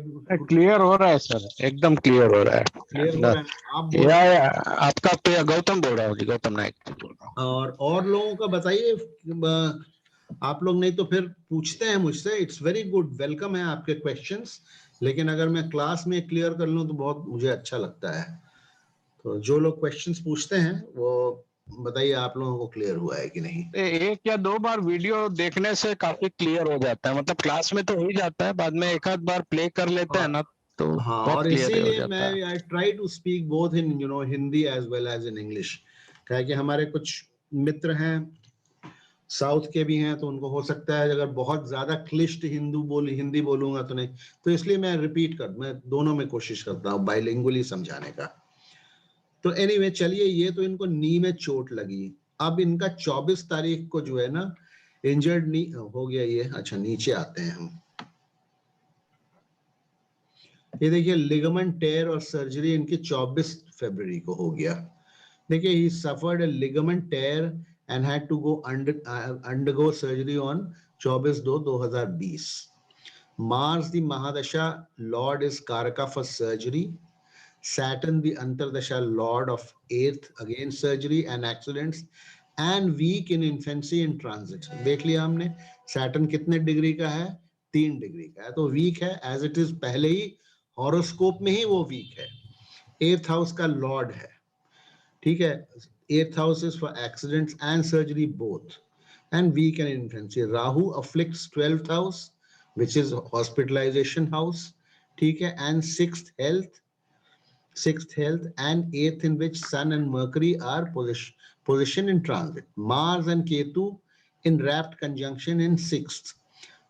क्लियर हो रहा है सर, एकदम क्लियर हो रहा है। क्लियर हो रहा है। आप बोल या आपका गौतम बोल रहा हूँ जी, गौतम नायक बोल रहा हूँ। और लोगों का बताइए, आप लोग नहीं तो फिर पूछते हैं मुझसे, इट्स वेरी गुड, वेलकम है आपके क्वेश्चंस, लेकिन अगर मैं क्लास में क्लियर कर लूं तो बहुत मुझे अच्छा लगता है। तो जो लोग क्वेश्चंस पूछते हैं वो बताइए आप लोगों को क्लियर हुआ है कि नहीं? एक या दो बार वीडियो देखने से काफी क्लियर हो जाता है, मतलब क्लास में तो हो ही जाता है, बाद में एक आध बार प्ले कर लेते हैं ना तो हाँ, बहुत और क्लियर हो इसीलिए जाता मैं है। I try to speak both in Hindi as well as in English, क्या कि हमारे कुछ मित्र हैं साउथ के भी हैं, तो उनको हो सकता है अगर बहुत ज्यादा क्लिष्ट हिंदी बोलूंगा तो नहीं, तो इसलिए मैं दोनों में कोशिश करता हूँ बाइलिंगुअली समझाने का। तो एनीवे चलिए, ये तो इनको नी में चोट लगी। अब इनका 24 तारीख को जो है ना इंजर्ड नी हो गया ये। अच्छा, नीचे आते हैं हम। ये देखिए लिगामेंट टेयर और सर्जरी इनकी 24 फरवरी को हो गया। देखिए ही suffered a ligament tear and had to go undergo surgery on 24/2/2020. Mars the Mahadasha Lord is Karaka for surgery. Saturn the Antardasha Lord of 8th again surgery and accidents and weak in infancy in transit. देख लिया हमने सैटर्न कितने डिग्री का है? 3 डिग्री का है, तो वीक है एज इट इज। पहले ही हॉरोस्कोप में ही वो वीक है। 8th हाउस का लॉर्ड है, ठीक है। 8th house is for accidents and surgery both, and weak and infancy. Rahu afflicts 12th house, which is hospitalization house, ठीक है, and 6th health, and 8th in which Sun and Mercury are position in transit. Mars and Ketu in rapt conjunction in 6th.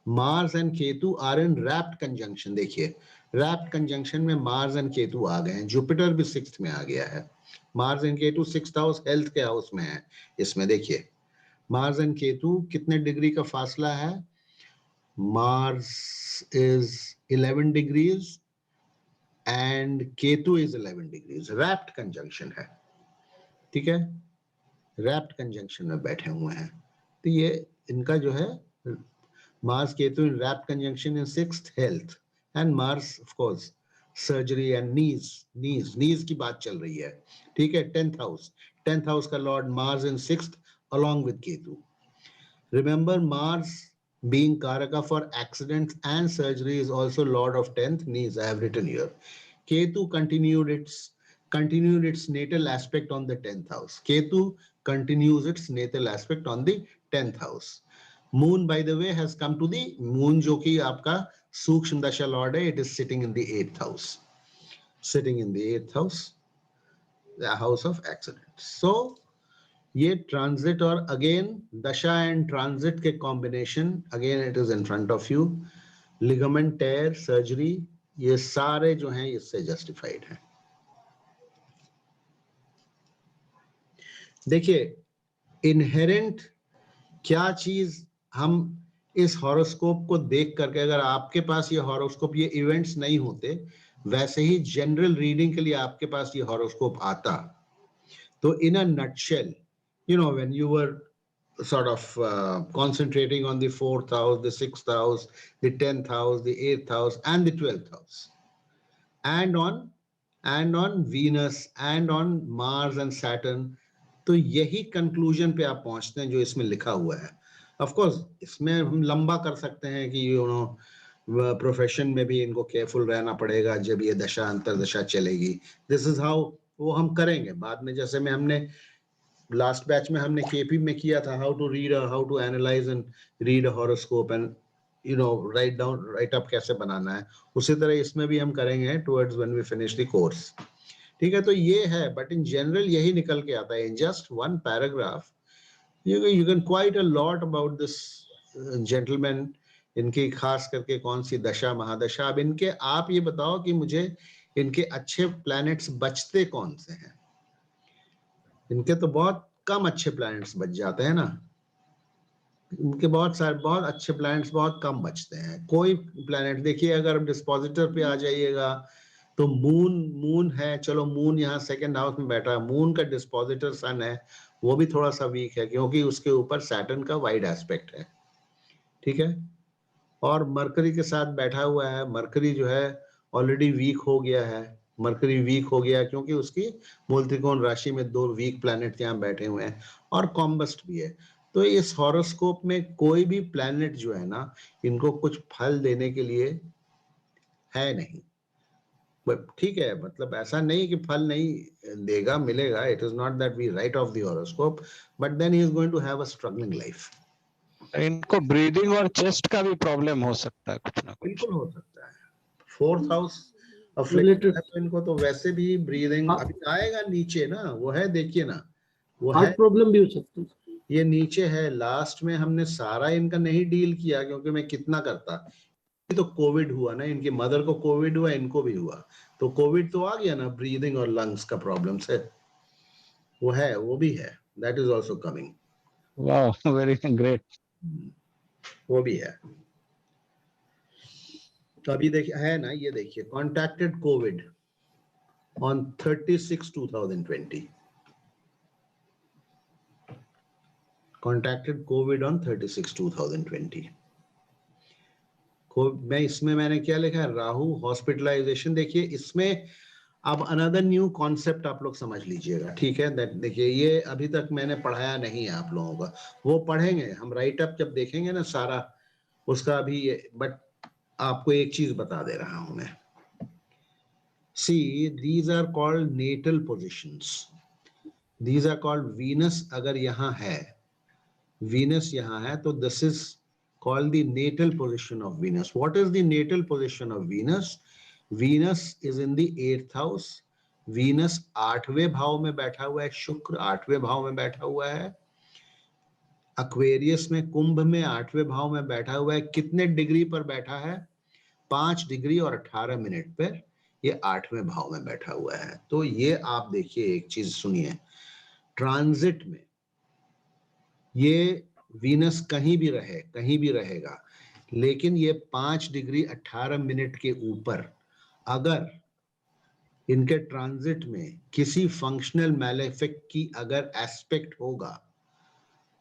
Mars and Ketu are in rapt conjunction. देखिए rapt conjunction में Mars and Ketu आ गए हैं, Jupiter भी 6th में आ गया है। Mars and Ketu 6th house health के हाउस में है। इसमें देखिए मार्स एंड केतु कितने डिग्री का फासला है? Mars is 11 degrees and Ketu is 11 degrees. Wrapped conjunction है, ठीक है, रैप्ट कंजंक्शन में बैठे हुए हैं। तो ये इनका जो है Mars Ketu in rapt conjunction in 6th health and Mars of course surgery and knees की बात चल रही है, ठीक है। 10th हाउस का lord Mars in 6th along with Ketu. Remember, Mars being Karaka for accidents and surgery is also lord of 10th knees. I have written here. Ketu continued its natal aspect on the 10th house. Ketu continues its natal aspect on the 10th house. Moon, by the way, has come to the moon, जो कि आपका सूक्ष्म दशा लॉर्ड है। It is sitting in the 8th house. Sitting in the 8th house, the house of accidents. So ये ट्रांजिट और अगेन दशा एंड ट्रांजिट के combination, again it is in front of you, ligament tear, surgery, ये सारे जो हैं इससे जस्टिफाइड हैं। देखिए इनहेरेंट क्या चीज हम इस हॉरोस्कोप को देख करके, अगर आपके पास ये हॉरोस्कोप, ये इवेंट्स नहीं होते, वैसे ही जनरल रीडिंग के लिए आपके पास ये हॉरोस्कोप आता, तो in a nutshell, when you were sort of concentrating on the 4th house, the 6th house, the 10th house, the 8th house, and the 12th house, and on Venus, and on Mars and Saturn, तो यही कंक्लूजन पे आप पहुंचते हैं जो इसमें लिखा हुआ है। ऑफ कोर्स इसमें हम लंबा कर सकते हैं कि प्रोफेशन में भी इनको केयरफुल रहना पड़ेगा जब ये दशा अंतरदशा चलेगी। दिस इज हाउ, वो हम करेंगे बाद में, जैसे में हमने लास्ट बैच में हमने केपी में किया था, how to analyze and read a horoscope and write up कैसे बनाना है, उसी तरह इसमें भी हम करेंगे towards when we finish the course, ठीक है। तो ये है, बट इन जनरल यही निकल के आता है। In just one paragraph you can quite a lot about this gentleman, इनकी खास करके कौन सी दशा महादशा। अब इनके आप ये बताओ कि मुझे इनके अच्छे प्लैनेट्स बचते कौन से हैं? इनके तो बहुत कम अच्छे प्लैनेट्स बच जाते हैं ना, इनके बहुत अच्छे प्लैनेट्स बहुत कम बचते हैं। कोई प्लैनेट देखिए, अगर डिस्पोजिटर पे आ जाइएगा तो मून है, चलो मून यहाँ 2nd हाउस में बैठा है, मून का डिस्पोजिटर सन है, वो भी थोड़ा सा वीक है क्योंकि उसके ऊपर सैटर्न का वाइड एस्पेक्ट है। ठीक है। और मरकरी के साथ बैठा हुआ है, मरकरी जो है ऑलरेडी वीक हो गया है, मरकरी वीक हो गया क्योंकि उसकी मूल त्रिकोण राशि में 2 वीक प्लैनेट यहाँ बैठे हुए हैं और कॉम्बस्ट भी है। तो इस हॉरोस्कोप में कोई भी प्लैनेट जो है ना, इनको कुछ फल देने के लिए है नहीं। ठीक है, मतलब ऐसा नहीं कि फल नहीं देगा, मिलेगा। It is not that we write off the horoscope, but then he is going to have a struggling life. इनको ब्रीदिंग और चेस्ट का भी प्रॉब्लम हो सकता है कुछ ना कुछ। बिल्कुल हो सकता है। 4th हाउस Related- है तो इनको तो वैसे भी ब्रीदिंग हाँ। अभी आएगा नीचे ना, वो है, देखिए ना, वो है, हार्ट प्रॉब्लम भी हो सकती है। ये नीचे है। लास्ट में हमने सारा इनका नहीं डील किया क्योंकि मैं कितना करता। तो कोविड हुआ ना, इनकी मदर को कोविड हुआ, इनको भी हुआ, तो कोविड तो आ गया ना, ब्रीदिंग और लंग्स का प्रॉब्लम से वो है, वो भी है, दैट इज आल्सो कमिंग, वाह, वेरी ग्रेट। वो भी है। तो अभी देखिए है ना, ये देखिए contacted Covid on 36/2020, contacted COVID on 36/2020। मैं इसमें मैंने क्या लिखा है, राहु हॉस्पिटलाइजेशन। देखिए इसमें अब अनदर न्यू कॉन्सेप्ट आप लोग समझ लीजिएगा, ठीक है। देखिए ये अभी तक मैंने पढ़ाया नहीं है आप लोगों का, वो पढ़ेंगे हम राइट अप जब देखेंगे ना सारा उसका अभी, बट आपको एक चीज बता दे रहा हूं मैं। See these are called natal positions, these are called Venus. अगर यहाँ है, Venus यहाँ है, तो this is called the natal position of Venus. What is the natal position of Venus? Venus is in the 8th house. Venus 8वें भाव में बैठा हुआ है, शुक्र 8वें भाव में बैठा हुआ है, Aquarius में कुंभ में 8वें भाव में बैठा हुआ है। कितने डिग्री पर बैठा है? 5 डिग्री और 18 मिनट पर ये 8वें भाव में बैठा हुआ है। तो ये आप देखिए, एक चीज सुनिए, ट्रांजिट में ये वीनस कहीं भी रहे, कहीं भी रहेगा, लेकिन ये 5 डिग्री 18 मिनट के ऊपर अगर इनके ट्रांजिट में किसी फंक्शनल मैलेफिक की अगर एस्पेक्ट होगा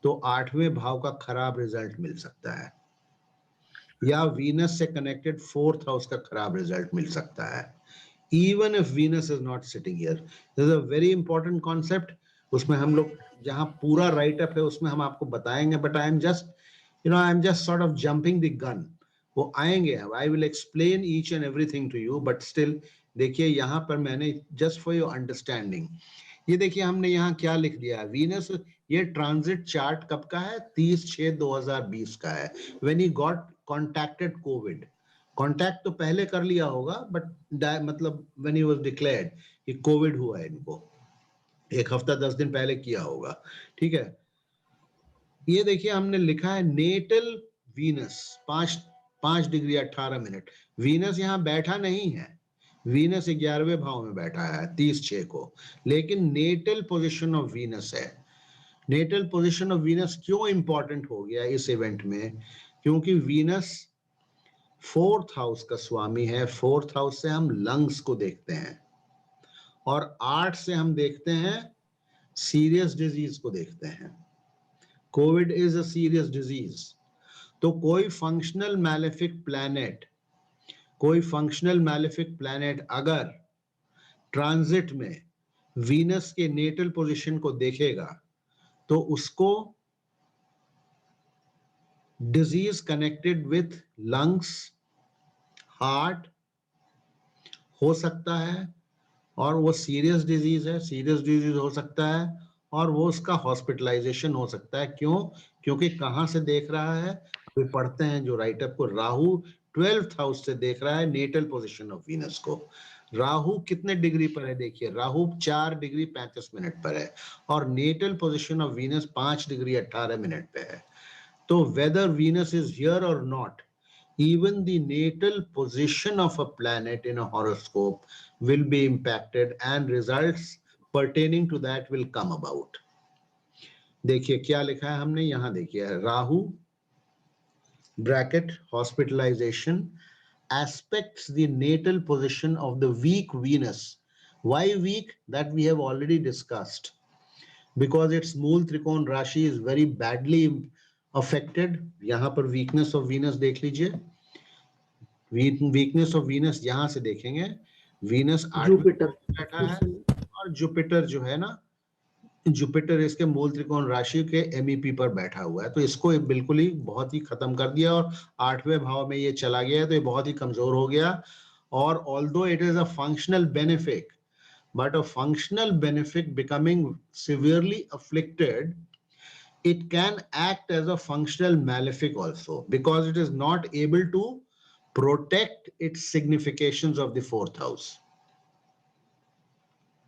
तो 8वें भाव का खराब रिजल्ट मिल सकता है, या वीनस से कनेक्टेड 4th हाउस का खराब रिजल्ट मिल सकता है, even if Venus is not sitting here. This is a very important concept. उसमें हम लोग जहां पूरा राइट अप है उसमें हम आपको बताएंगे, but I am just sort of jumping the gun. वो आएंगे, I will explain each and everything to you, but still देखिए यहाँ पर मैंने जस्ट फॉर योर अंडरस्टैंडिंग, ये देखिए हमने यहाँ क्या लिख दिया है, वीनस, ये ट्रांजिट चार्ट कब का है? 30/6/2020 का है, when he got contacted Covid. Contact तो पहले कर लिया होगा, बट मतलब व्हेन ही वाज डिक्लेयर्ड कि कोविड हुआ है इनको, 1 हफ्ता 10 दिन पहले किया होगा, ठीक है। ये देखिए हमने लिखा है natal Venus 5 degree 18 minute. Venus यहाँ बैठा नहीं है, वीनस 11वें भाव में बैठा है 30/6 को, लेकिन नेटल पोजीशन ऑफ वीनस है। नेटल पोजीशन ऑफ वीनस क्यों इंपॉर्टेंट हो गया इस इवेंट में? क्योंकि वीनस 4th हाउस का स्वामी है। 4th हाउस से हम लंग्स को देखते हैं और 8 से हम देखते हैं सीरियस डिजीज को देखते हैं। Covid is a serious disease. तो कोई फंक्शनल मैलेफिक प्लैनेट अगर ट्रांजिट में वीनस के नेटल पोजीशन को देखेगा तो उसको disease connected with lungs, heart हो सकता है, और वो सीरियस डिजीज है, सीरियस डिजीज हो सकता है, और वो उसका हॉस्पिटलाइजेशन हो सकता है। क्यों? क्योंकि कहां से देख रहा है, अभी पढ़ते हैं जो राइटअप को, राहु 12th हाउस से देख रहा है नेटल पोजीशन ऑफ वीनस को। राहु कितने डिग्री पर है? देखिए राहु 4 डिग्री 35 मिनट पर है और natal position of Venus 5 degree 18 minute पे है। तो whether Venus is here or not, even the natal position of a planet in a horoscope will be impacted and results pertaining to that will come about. देखिए क्या लिखा है हमने यहाँ, देखिए Rahu bracket hospitalization aspects the natal position of the weak Venus. Why weak? That we have already discussed. Because its Mool Trikon Rashi is very badly affected, यहाँ पर वीकनेस ऑफ वीनस देख लीजिए, वीकनेस ऑफ वीनस यहां से देखेंगे, वीनस 8वें जुपिटर बैठा है और जुपिटर जो है ना, जुपिटर इसके मूल त्रिकोण राशि के MEP पर बैठा हुआ है, तो इसको बिल्कुल ही बहुत ही खत्म कर दिया और 8वें भाव में ये चला गया, तो ये बहुत ही कमजोर हो गया। और although it is a functional benefit, but a functional benefit becoming severely afflicted, it can act as a functional malefic also, because it is not able to protect its significations of the fourth house.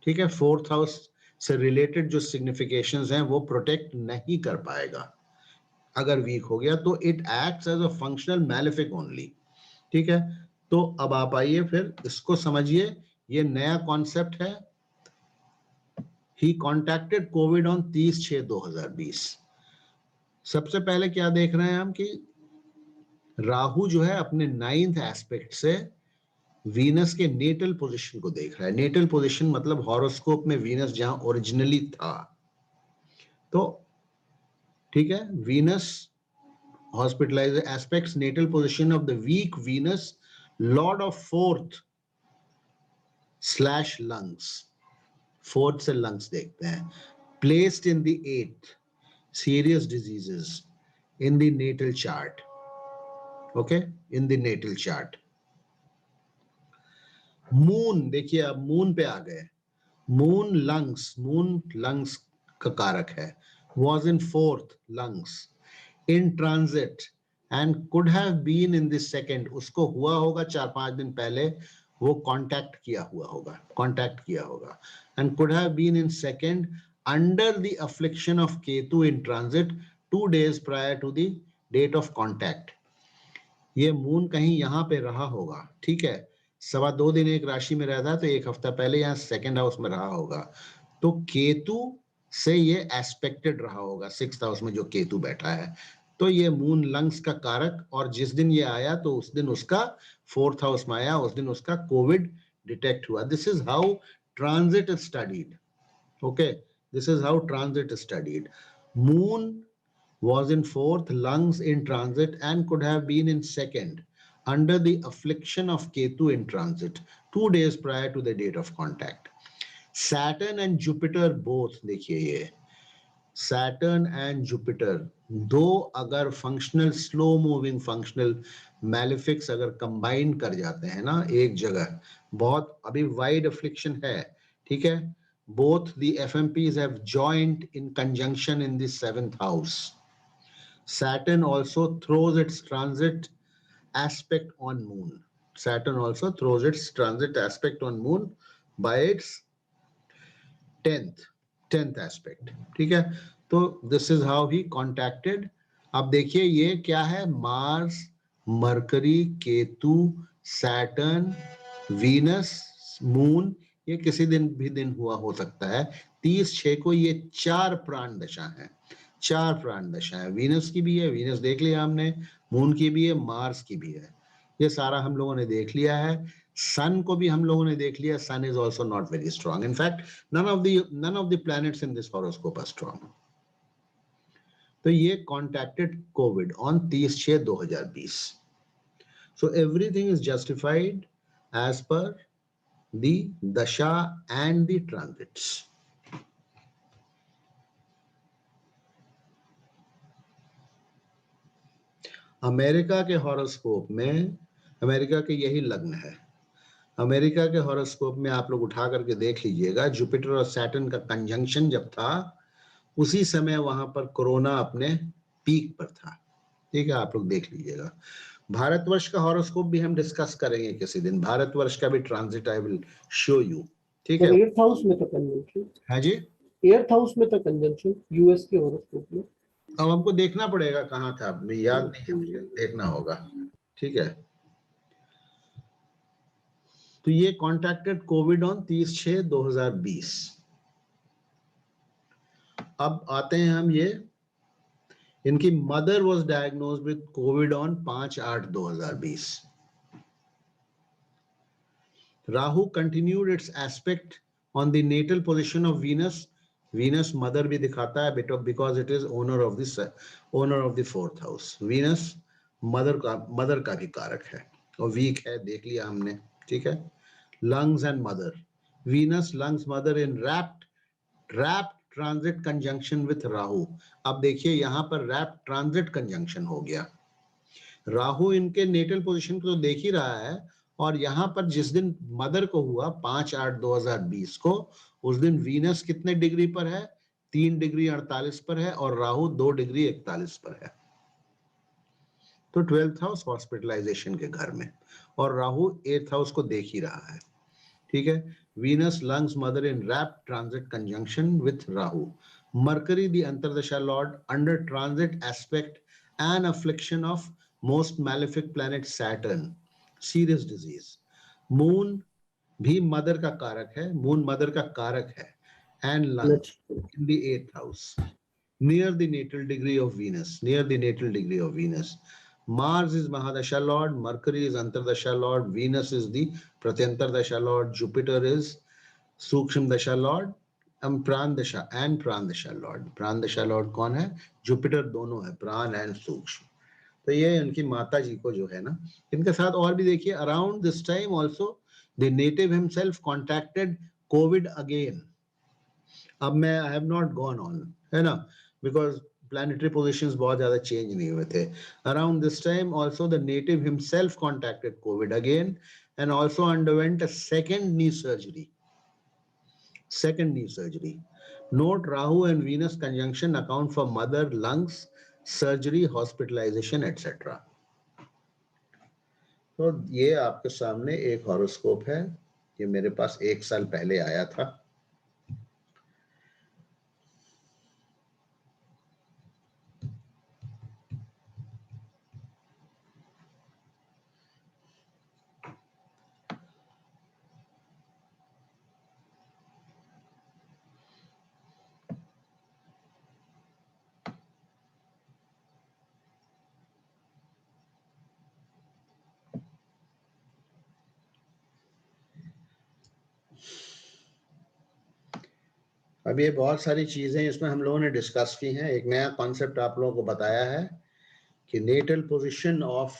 ठीक है, फोर्थ हाउस से रिलेटेड जो सिग्निफिकेशंस हैं वो प्रोटेक्ट नहीं कर पाएगा अगर वीक हो गया, तो it acts as a functional malefic only. ठीक है, तो अब आप आइए फिर इसको समझिए, ये नया कॉन्सेप्ट है। ही कॉन्टैक्टेड कोविड ऑन 30/6/2020। सबसे पहले क्या देख रहे हैं हम कि राहु जो है अपने 9th एस्पेक्ट से वीनस के नेटल पोजीशन को देख रहा है। नेटल पोजीशन मतलब हॉरोस्कोप में वीनस जहां ओरिजिनली था, तो ठीक है, Venus hospitalise aspects natal position of the weak Venus lord of 4th/लंग्स, 4th से लंग्स देखते हैं, placed in the 8th, serious diseases in the natal chart, okay, in the natal chart. Moon देखिए, अब मून पे आ गए, मून लंग्स का कारक है, was in 4th lungs in transit and could have been in the 2nd, उसको हुआ होगा 4-5 दिन पहले, वो कांटेक्ट किया होगा and could have been in 2nd under the affliction of Ketu in transit 2 days prior to the date of contact. ये मून कहीं यहाँ पे रहा होगा, ठीक है, 2.25 दिन एक राशि में रहता है, तो 1 हफ्ता पहले यहाँ 2nd हाउस में रहा होगा, तो केतु से ये एस्पेक्टेड रहा होगा 6th हाउस में जो केतु बैठा है, तो ये मून लंग्स का कारक, और जिस दिन ये आया तो उस दिन उसका 4th हाउस में आया, उस दिन उसका कोविड डिटेक्ट हुआ। This is how transit is studied, okay, this is how transit is studied. Moon was in 4th, lungs in transit, and could have been in 2nd under the affliction of Ketu in transit 2 days prior to the date of contact. Saturn and Jupiter both, देखिए ये Saturn and Jupiter दो अगर फंक्शनल स्लो मूविंग फंक्शनल मैलिफिक्स अगर कंबाइन कर जाते हैं ना एक जगह, बहुत अभी वाइड अफ्लिक्शन है, ठीक है, both the FMPs have joined in conjunction in the 7th house. Saturn also throws its transit aspect on moon. Saturn also throws its transit aspect on moon by its 10th aspect. ठीक है, तो this is how he contacted. अब देखिए ये क्या है, Mars, mercury, Ketu, Saturn, Venus, moon, ये किसी दिन हुआ हो सकता है 30/6 को। ये 4 प्राण दशा है, वीनस की भी है, वीनस देख लिया हमने, मून की भी है, मार्स की भी है, ये सारा हम लोगों ने देख लिया है। सन को भी हम लोगों ने देख लिया, sun is also not very strong, in fact none of the planets in this horoscope are strong. तो ये contacted Covid on 30/6/2020. So everything is justified as per the dasha and the transits. America के हॉरोस्कोप में, अमेरिका के यही लग्न है, अमेरिका के हॉरोस्कोप में आप लोग उठा करके देख लीजिएगा, जुपिटर और सैटर्न का कंजंक्शन जब था उसी समय वहां पर कोरोना अपने पीक पर था, ठीक है, आप लोग देख लीजिएगा। भारतवर्ष का हॉरोस्कोप भी हम डिस्कस करेंगे किसी दिन, भारतवर्ष का भी transit I will show you, ठीक है। 8th हाउस में था कंजंक्शन, हाँ जी, 8th हाउस में था कंजंक्शन यूएस के हॉरोस्कोप में। अब हमको देखना पड़ेगा कहाँ था, मुझे याद नहीं है, मुझे देखना होगा, ठीक है। तो ये कॉन्टैक्टेड कोविड ऑन 30/6/2020। अब आते हैं हम, ये इनकी mother was diagnosed with covid on 5/8/2020। Rahu continued its aspect on the natal position of Venus Venus mother भी दिखाता है because it is owner of the fourth house. Venus mother का भी कारक है और वीक है, देख लिया हमने, ठीक है। Lungs and mother, Venus lungs mother in rapt transit conjunction with Rahu. अब देखिए यहाँ पर रैप्ट ट्रांजिट कंजंक्शन हो गया, राहु इनके नेटल पोजीशन को तो देख ही रहा है, और यहाँ पर जिस दिन मदर को हुआ 5/8/2020 को, उस दिन वीनस कितने डिग्री पर है, 3 डिग्री 48 पर है, और राहु 2 डिग्री 41 पर है। तो 12th हाउस हॉस्पिटलाइजेशन के घर में, और राहु 8th हाउस को देख ही रहा है, ठीक है। Venus lungs mother in rapt transit conjunction with Rahu. Mercury the antardasha lord under transit aspect and affliction of most malefic planet Saturn, serious disease. Moon भी मदर का कारक है, मून मदर का कारक है, and lungs in the 8th house near the natal degree of Venus. Mars is Mahadasha Lord, Mercury is Antardasha Lord, Venus is the Pratyantardasha Lord, Jupiter is Suksham Dasha Lord, Prandasha and Prandasha Lord. Prandasha Lord कौन है? Jupiter दोनों है, प्राण एंड सूक्ष्म। तो ये उनकी माता जी को जो है ना, इनके साथ और भी देखिए, around this time also the native himself contacted Covid again. अब मैं I have not gone on, है ना, बिकॉज प्लैनेटरी पोजीशंस बहुत ज्यादा चेंज नहीं हुए थे। Around this time also the native himself contacted Covid again and also underwent a second knee surgery. Note Rahu and Venus conjunction account for mother, lungs, surgery, hospitalization, etc. तो ये आपके सामने एक हॉरोस्कोप है, ये मेरे पास 1 साल पहले आया था। अब ये बहुत सारी चीजें इसमें हम लोगों ने डिस्कस की हैं। एक नया कॉन्सेप्ट आप लोगों को बताया है कि natal position of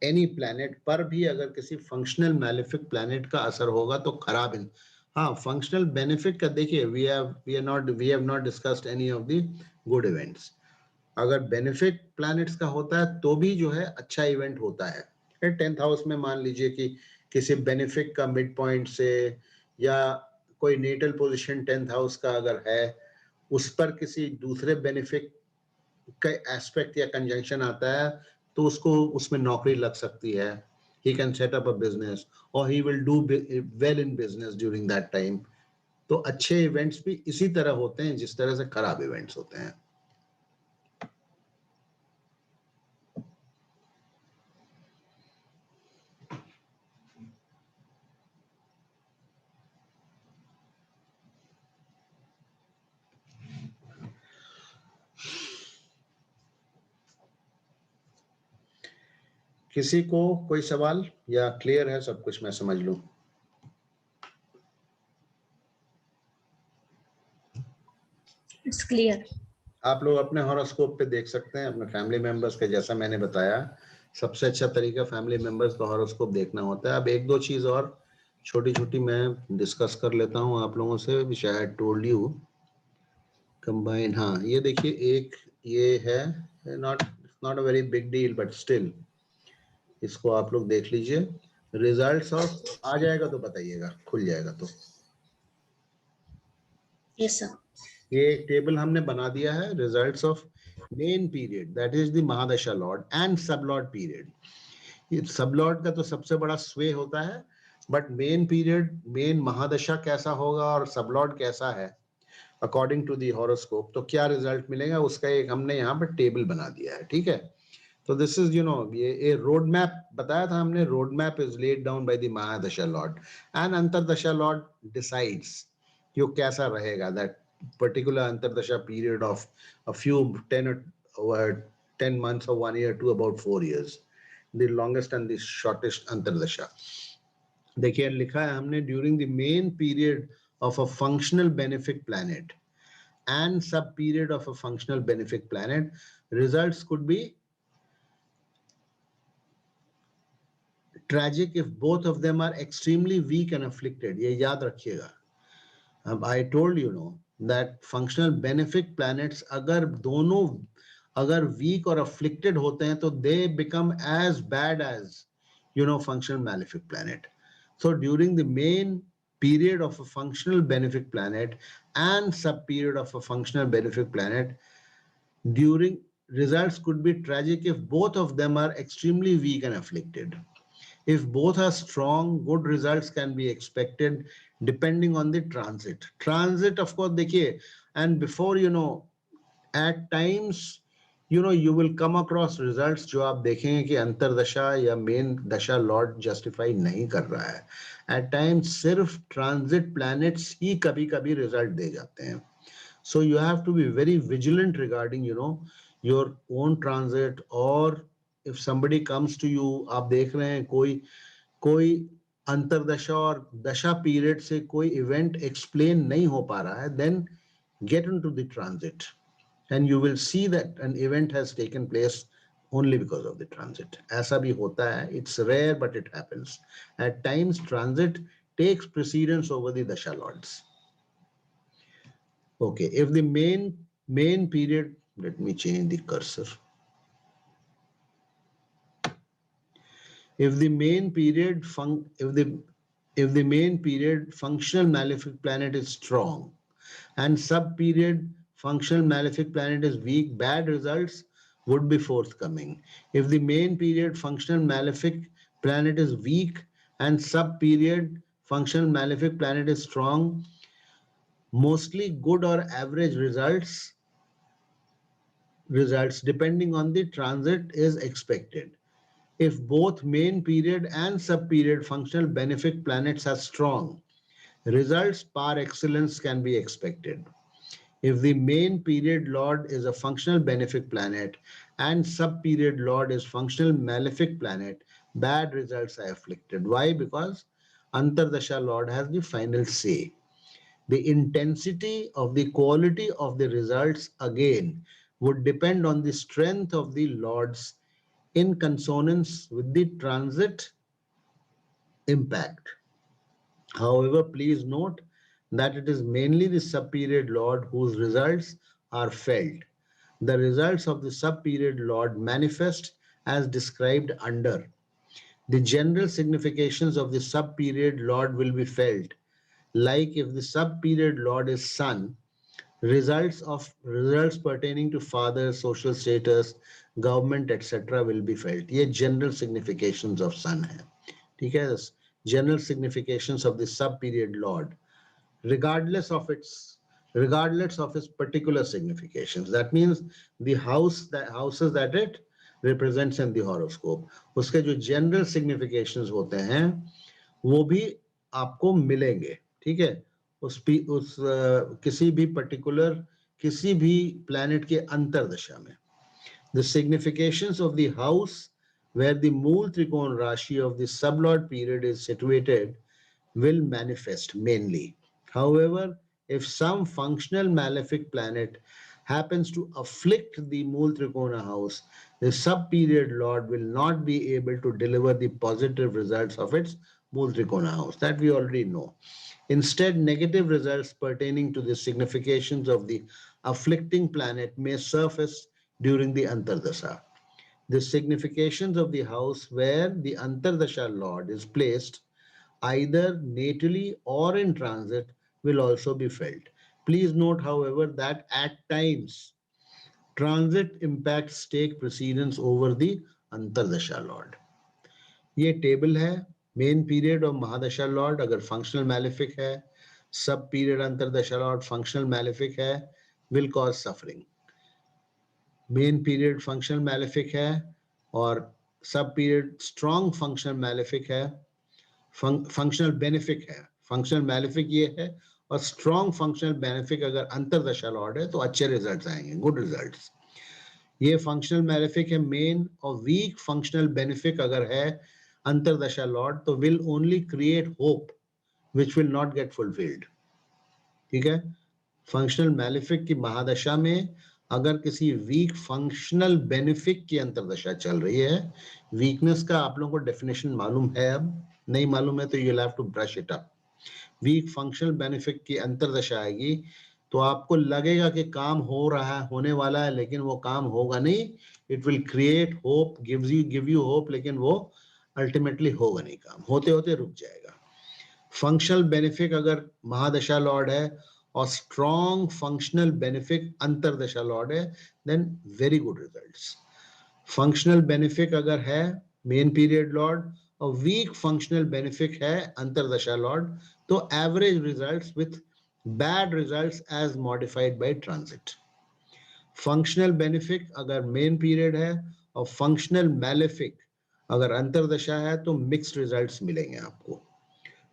any planet पर भी अगर किसी फंक्शनल मैलेफिक प्लैनेट का असर होगा तो खराब। हाँ, फंक्शनल बेनिफिट का देखिए, we have not discussed any of the good events. अगर बेनिफिट प्लैनेट्स का होता है तो भी जो है अच्छा इवेंट होता है। 10th हाउस में मान लीजिए कि किसी बेनिफिट का मिड पॉइंट से या कोई नेटल पोजीशन 10th हाउस का अगर है, उस पर किसी दूसरे बेनिफिट का एस्पेक्ट या कंजंक्शन आता है तो उसको उसमें नौकरी लग सकती है। he can set up a business or he will do well in business during that time। तो अच्छे इवेंट्स भी इसी तरह होते हैं जिस तरह से खराब इवेंट्स होते हैं। किसी को कोई सवाल या क्लियर है सब कुछ, मैं समझ लूं? It's clear. आप लोग अपने हॉरोस्कोप पे देख सकते हैं अपने फैमिली मेंबर्स के, जैसा मैंने बताया सबसे अच्छा तरीका फैमिली मेंबर्स का हॉरोस्कोप देखना होता है। अब 1-2 चीज और छोटी छोटी मैं डिस्कस कर लेता हूं आप लोगों से, which I had told you combine. हाँ, ये देखिए, एक ये है, not a very big deal but still इसको आप लोग देख लीजिए। रिजल्ट्स ऑफ आ जाएगा तो बताइएगा, खुल जाएगा तो। Yes sir. ये एक टेबल हमने बना दिया है, results of main period, that is the mahadasha lord and sub lord period. ये सब लॉर्ड का तो सबसे बड़ा स्वे होता है, बट मेन पीरियड, मेन महादशा कैसा होगा और सब लॉर्ड कैसा है अकॉर्डिंग टू दी हॉरोस्कोप, तो क्या रिजल्ट मिलेगा उसका एक हमने यहाँ पर टेबल बना दिया है, ठीक है। तो दिस इज ये रोड मैप बताया था हमने, road map is laid down by the mahadasha lord and antardasha lord decides यो कैसा रहेगा, that particular antardasha period of a few 10 months or 1 year to about 4 years, the longest and the shortest antardasha। देखिए लिखा है हमने during the main period of a functional benefic planet and sub period of a functional benefic planet, results could be tragic if both of them are extremely weak and afflicted. ये याद रखिएगा. I told you know that functional benefic planets अगर दोनों अगर weak और afflicted होते हैं तो they become as bad as functional malefic planet. So during the main period of a functional benefic planet and sub period of a functional benefic planet, during results could be tragic if both of them are extremely weak and afflicted. If both are strong, good results can be expected depending on the transit. Transit, of course, देखिए, and before at times you will come across results जो आप देखेंगे कि अंतरदशा या मेन दशा लॉर्ड जस्टिफाई नहीं कर रहा है. At times सिर्फ transit planets ही कभी कभी रिजल्ट दे जाते हैं. So you have to be very vigilant regarding your own transit, or if somebody comes to you, आप देख रहे हैं कोई अंतरदशा और दशा पीरियड से कोई इवेंट एक्सप्लेन नहीं हो पा रहा है, then get into the transit and you will see that an event has taken place only because of the transit. ऐसा भी होता है. It's rare, but it happens. At times transit takes precedence over the dasha lords. Okay, if the main period, let me change the cursor. If the main period functional malefic planet is strong and sub period functional malefic planet is weak, bad results would be forthcoming. If the main period functional malefic planet is weak and sub period functional malefic planet is strong, mostly good or average results depending on the transit is expected. If both main period and sub period functional benefic planets are strong, results par excellence can be expected. If the main period lord is a functional benefic planet and sub period lord is functional malefic planet, bad results are afflicted. Why? Because Antardasha lord has the final say. The intensity of the quality of the results again would depend on the strength of the lords in consonance with the transit impact. However, please note that it is mainly the sub-period lord whose results are felt. The results of the sub-period lord manifest as described under. The general significations of the sub-period lord will be felt, like if the sub-period lord is sun, results pertaining to father, social status, government, etc. will be felt. ये general significations of sun है. ठीक है? General significations of the sub-period lord, regardless of its particular significations. That means the houses that it represents in the horoscope, उसके जो general significations होते हैं वो भी आपको मिलेंगे. ठीक है? किसी भी particular किसी भी planet के अंतरदशा में. The significations of the house where the Mool Trikon Rashi of the sublord period is situated will manifest mainly. However, if some functional malefic planet happens to afflict the Mool Trikona house, the sub-period lord will not be able to deliver the positive results of its Mool Trikona house. That we already know. Instead, negative results pertaining to the significations of the afflicting planet may surface during the Antardasha. The significations of the house where the Antardasha lord is placed, either natally or in transit, will also be felt. Please note, however, that at times transit impacts take precedence over the Antardasha lord. ये टेबल है. मेन पीरियड और महादशा लॉर्ड अगर फंक्शनल मैलेफिक है, सब पीरियड अंतरदशा लॉर्ड फंक्शनल मैलेफिक है, will cause suffering. Main period functional malefic है और सब पीरियड स्ट्रॉन्ग फंक्शनल मैलेफिक है, फंक्शनल बेनिफिक है. फंक्शनल मैलेफिक ये है और स्ट्रॉन्ग फंक्शनल बेनिफिक अगर अंतरदशा लॉर्ड है तो अच्छे रिजल्ट्स आएंगे, गुड रिजल्ट्स. ये फंक्शनल मैलेफिक है मेन, और वीक फंक्शनल बेनिफिक अगर है अंतरदशा लॉर्ड, तो will only create hope which will not gate fulfilled. ठीक है, फंक्शनल मैलिफिक की महादशा में अगर किसी वीक फंक्शनल बेनिफिक की अंतरदशा चल रही है, वीकनेस का आप लोगों को डेफिनेशन मालूम है, अब नहीं मालूम है तो you will have to brush it up. Weak functional benefit की अंतरदशा आएगी तो आपको लगेगा कि काम हो रहा है, होने वाला है, लेकिन वो काम होगा नहीं। It will create hope, give you hope, लेकिन वो अल्टीमेटली होगा नहीं, काम होते होते रुक जाएगा। फंक्शनल बेनिफिट अगर महादशा लॉर्ड है और स्ट्रॉन्ग फंक्शनल बेनिफिट अंतरदशा लॉर्ड है, then very good results. Functional benefit अगर है मेन पीरियड लॉर्ड और वीक फंक्शनल बेनिफिट है अंतरदशा लॉर्ड, तो average results with bad results as modified by transit. Functional benefit अगर मेन पीरियड है और फंक्शनल मैलेफिक अगर अंतरदशा है तो मिक्स्ड रिजल्ट्स मिलेंगे आपको,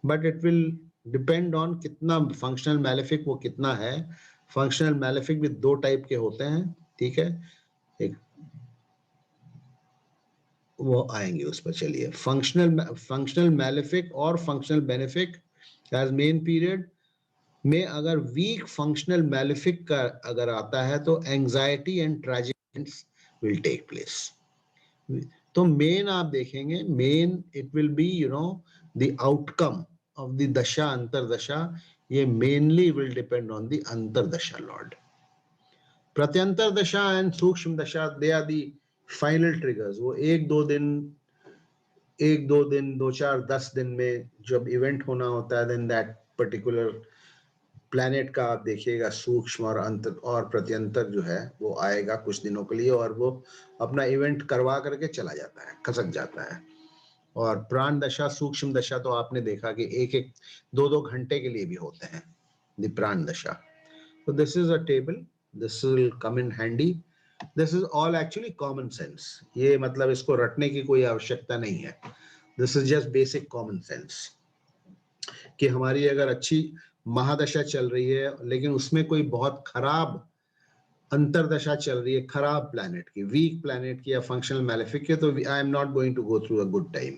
but it will depend on कितना फंक्शनल मैलेफिक वो कितना है। फंक्शनल मैलेफिक भी दो टाइप के होते हैं, ठीक है, एक वो आएंगे उस पर। चलिए, फंक्शनल मैलेफिक और functional benefic as main period में अगर वीक फंक्शनल मैलेफिक का अगर आता है तो anxiety and tragedies will take place. तो मेन आप देखेंगे, main it will be the outcome of the dasha antardasha, ये mainly will depend on the antardasha lord. Pratyantar dasha and sukshma dasha, they are the final triggers. वो एक दो दिन 2-4-10 दिन में जब इवेंट होना होता है, देन दैट पर्टिकुलर प्लैनेट का आप देखिएगा सूक्ष्म और अंतर और प्रत्यंतर जो है वो आएगा कुछ दिनों के लिए और वो अपना इवेंट करवा करके चला जाता है, खसक जाता है। और प्राण दशा सूक्ष्म दशा तो आपने देखा कि 1-2 घंटे के लिए भी होते हैं, द प्राण दशा। तो this is a table, this will come in handy, this is all actually common sense. ये मतलब इसको रटने की कोई आवश्यकता नहीं है, this is just basic common sense कि हमारी अगर अच्छी महादशा चल रही है लेकिन उसमें कोई बहुत खराब अंतरदशा चल रही है, खराब प्लैनेट की, वीक प्लैनेट की या फंक्शनल मैलेफिक की, तो I am not going to go through a good time.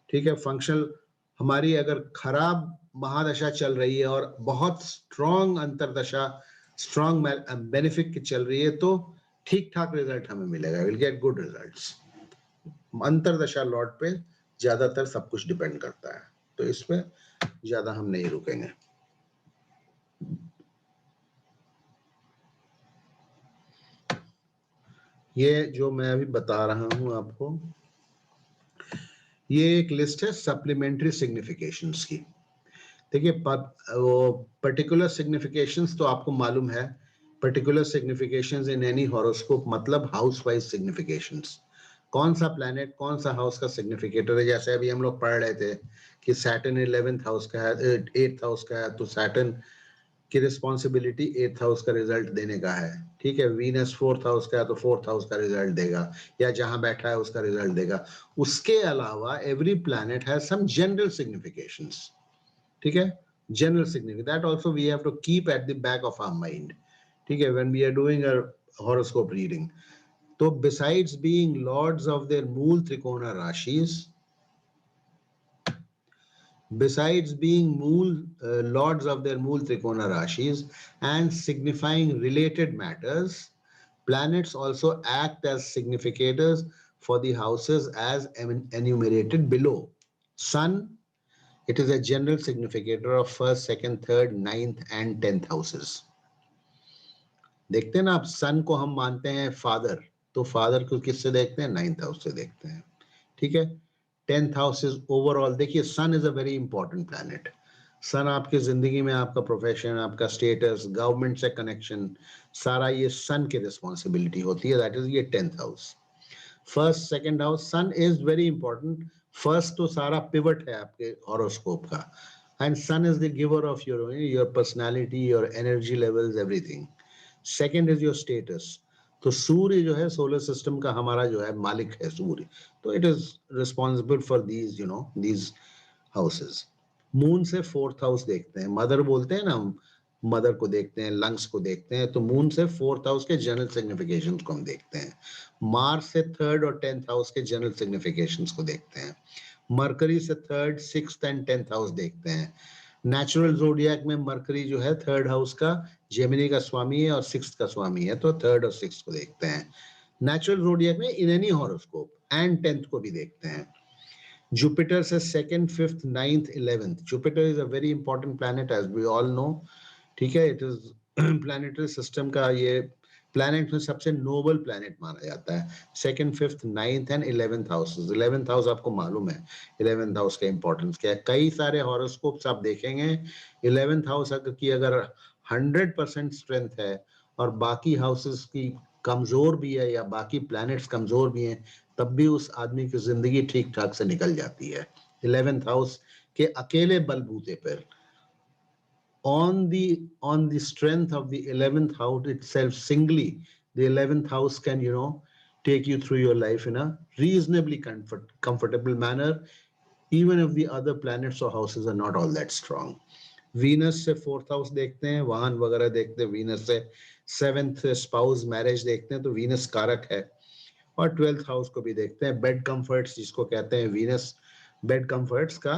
ठीक है, फंक्शनल हमारी अगर खराब महादशा चल रही है और बहुत स्ट्रॉन्ग अंतरदशा, स्ट्रॉन्ग बेनिफिक की चल रही है, तो ठीक ठाक रिजल्ट हमें मिलेगा, will get good results. Antardasha lord पे ज्यादातर सब कुछ डिपेंड करता है, तो इसमें ज्यादा हम नहीं रुकेंगे। ये जो मैं अभी बता रहा हूं आपको, ये एक लिस्ट है सप्लीमेंट्री सिग्निफिकेशंस की। देखिए, वो पर्टिकुलर सिग्निफिकेशंस तो आपको मालूम है, particular significations in any horoscope मतलब हाउस वाइज सिग्निफिकेशंस। कौन सा प्लैनेट कौन सा हाउस का सिग्निफिकेटर है, जैसे अभी हम लोग पढ़ रहे थे कि सैटर्न 11th हाउस का है, 8th हाउस का है, तो सैटर्न की रिस्पॉन्सिबिलिटी 8th हाउस का रिजल्ट देने का है। ठीक है, वीनस 4th हाउस का है तो 4th हाउस का रिजल्ट देगा, या जहां बैठा है उसका रिजल्ट देगा। उसके अलावा every planet has some general significations. ठीक है, general signification that also we have to keep at the back of our mind. ठीक है, when we are doing a horoscope reading, तो besides being lords of their मूल त्रिकोणा राशिज, besides being lords of their मूल त्रिकोणा राशिज and signifying related matters, planets also act as significators for the houses as enumerated below. Sun, it is a general significator of 1st, 2nd, 3rd, 9th and 10th houses. देखते हैं ना आप, सन को हम मानते हैं फादर, तो फादर को किससे देखते हैं, 9th हाउस से देखते हैं। ठीक है, 10th हाउस इज ओवरऑल, देखिए sun is a very important planet. Sun आपकी जिंदगी में, आपका प्रोफेशन, आपका स्टेटस, गवर्नमेंट से कनेक्शन, सारा ये सन की रिस्पॉन्सिबिलिटी होती है, दैट इज ये 10th house. 1st, 2nd house, Sun is very important. First तो सारा पिवट है आपके हॉरोस्कोप का, and Sun is the giver of your personality, your energy levels, everything. Second is your status, तो सूर्य जो है सोलर सिस्टम का हमारा जो है मालिक है सूर्य, तो it is responsible for these these houses. Moon से 4th हाउस देखते हैं, मदर बोलते हैं ना, मदर को देखते हैं, लंग्स को देखते हैं। तो मून से 4th हाउस के जनरल सिग्निफिकेशंस को हम देखते हैं। मार्स से 3rd और 10th हाउस के जनरल सिग्निफिकेशंस को देखते हैं। मरकरी से 3rd, 6th and 10th house देखते हैं। नेचुरल जोडियाक में मरकरी जो है 3rd हाउस का जेमिनी का स्वामी है और 6th का स्वामी है, तो 3rd और 6th को देखते हैं। नेचुरल जोडियाक में in any horoscope and 10th को भी देखते हैं। जुपिटर से 2nd, 5th, 9th, 11th। Jupiter is a very important planet as we all know, ठीक है। इट इज प्लैनेटरी सिस्टम का ये प्लैनेट में सबसे नोबल प्लैनेट माना जाता है। 2nd, 5th, 9th and 11th houses. 11th house आपको मालूम है 11th हाउस का इंपॉर्टेंस क्या है। कई सारे हॉरोस्कोप्स आप देखेंगे 11th हाउस अगर 100% स्ट्रेंथ है और बाकी हाउसेस की कमजोर भी है या बाकी प्लैनेट्स कमजोर भी हैं, तब भी उस आदमी की जिंदगी ठीक ठाक से निकल जाती है 11th हाउस के अकेले बलबूते पर। on the strength of the 11th house itself, singly the 11th house can take you through your life in a reasonably comfortable manner, even if the other planets or houses are not all that strong. Venus से 4th हाउस देखते हैं, वाहन वगैरह देखते हैं। Venus से 7th स्पाउस मैरिज देखते हैं, तो Venus कारक है। और 12th हाउस को भी देखते हैं। बेड कंफर्ट्स जिसको कहते हैं, Venus बेड कंफर्ट्स का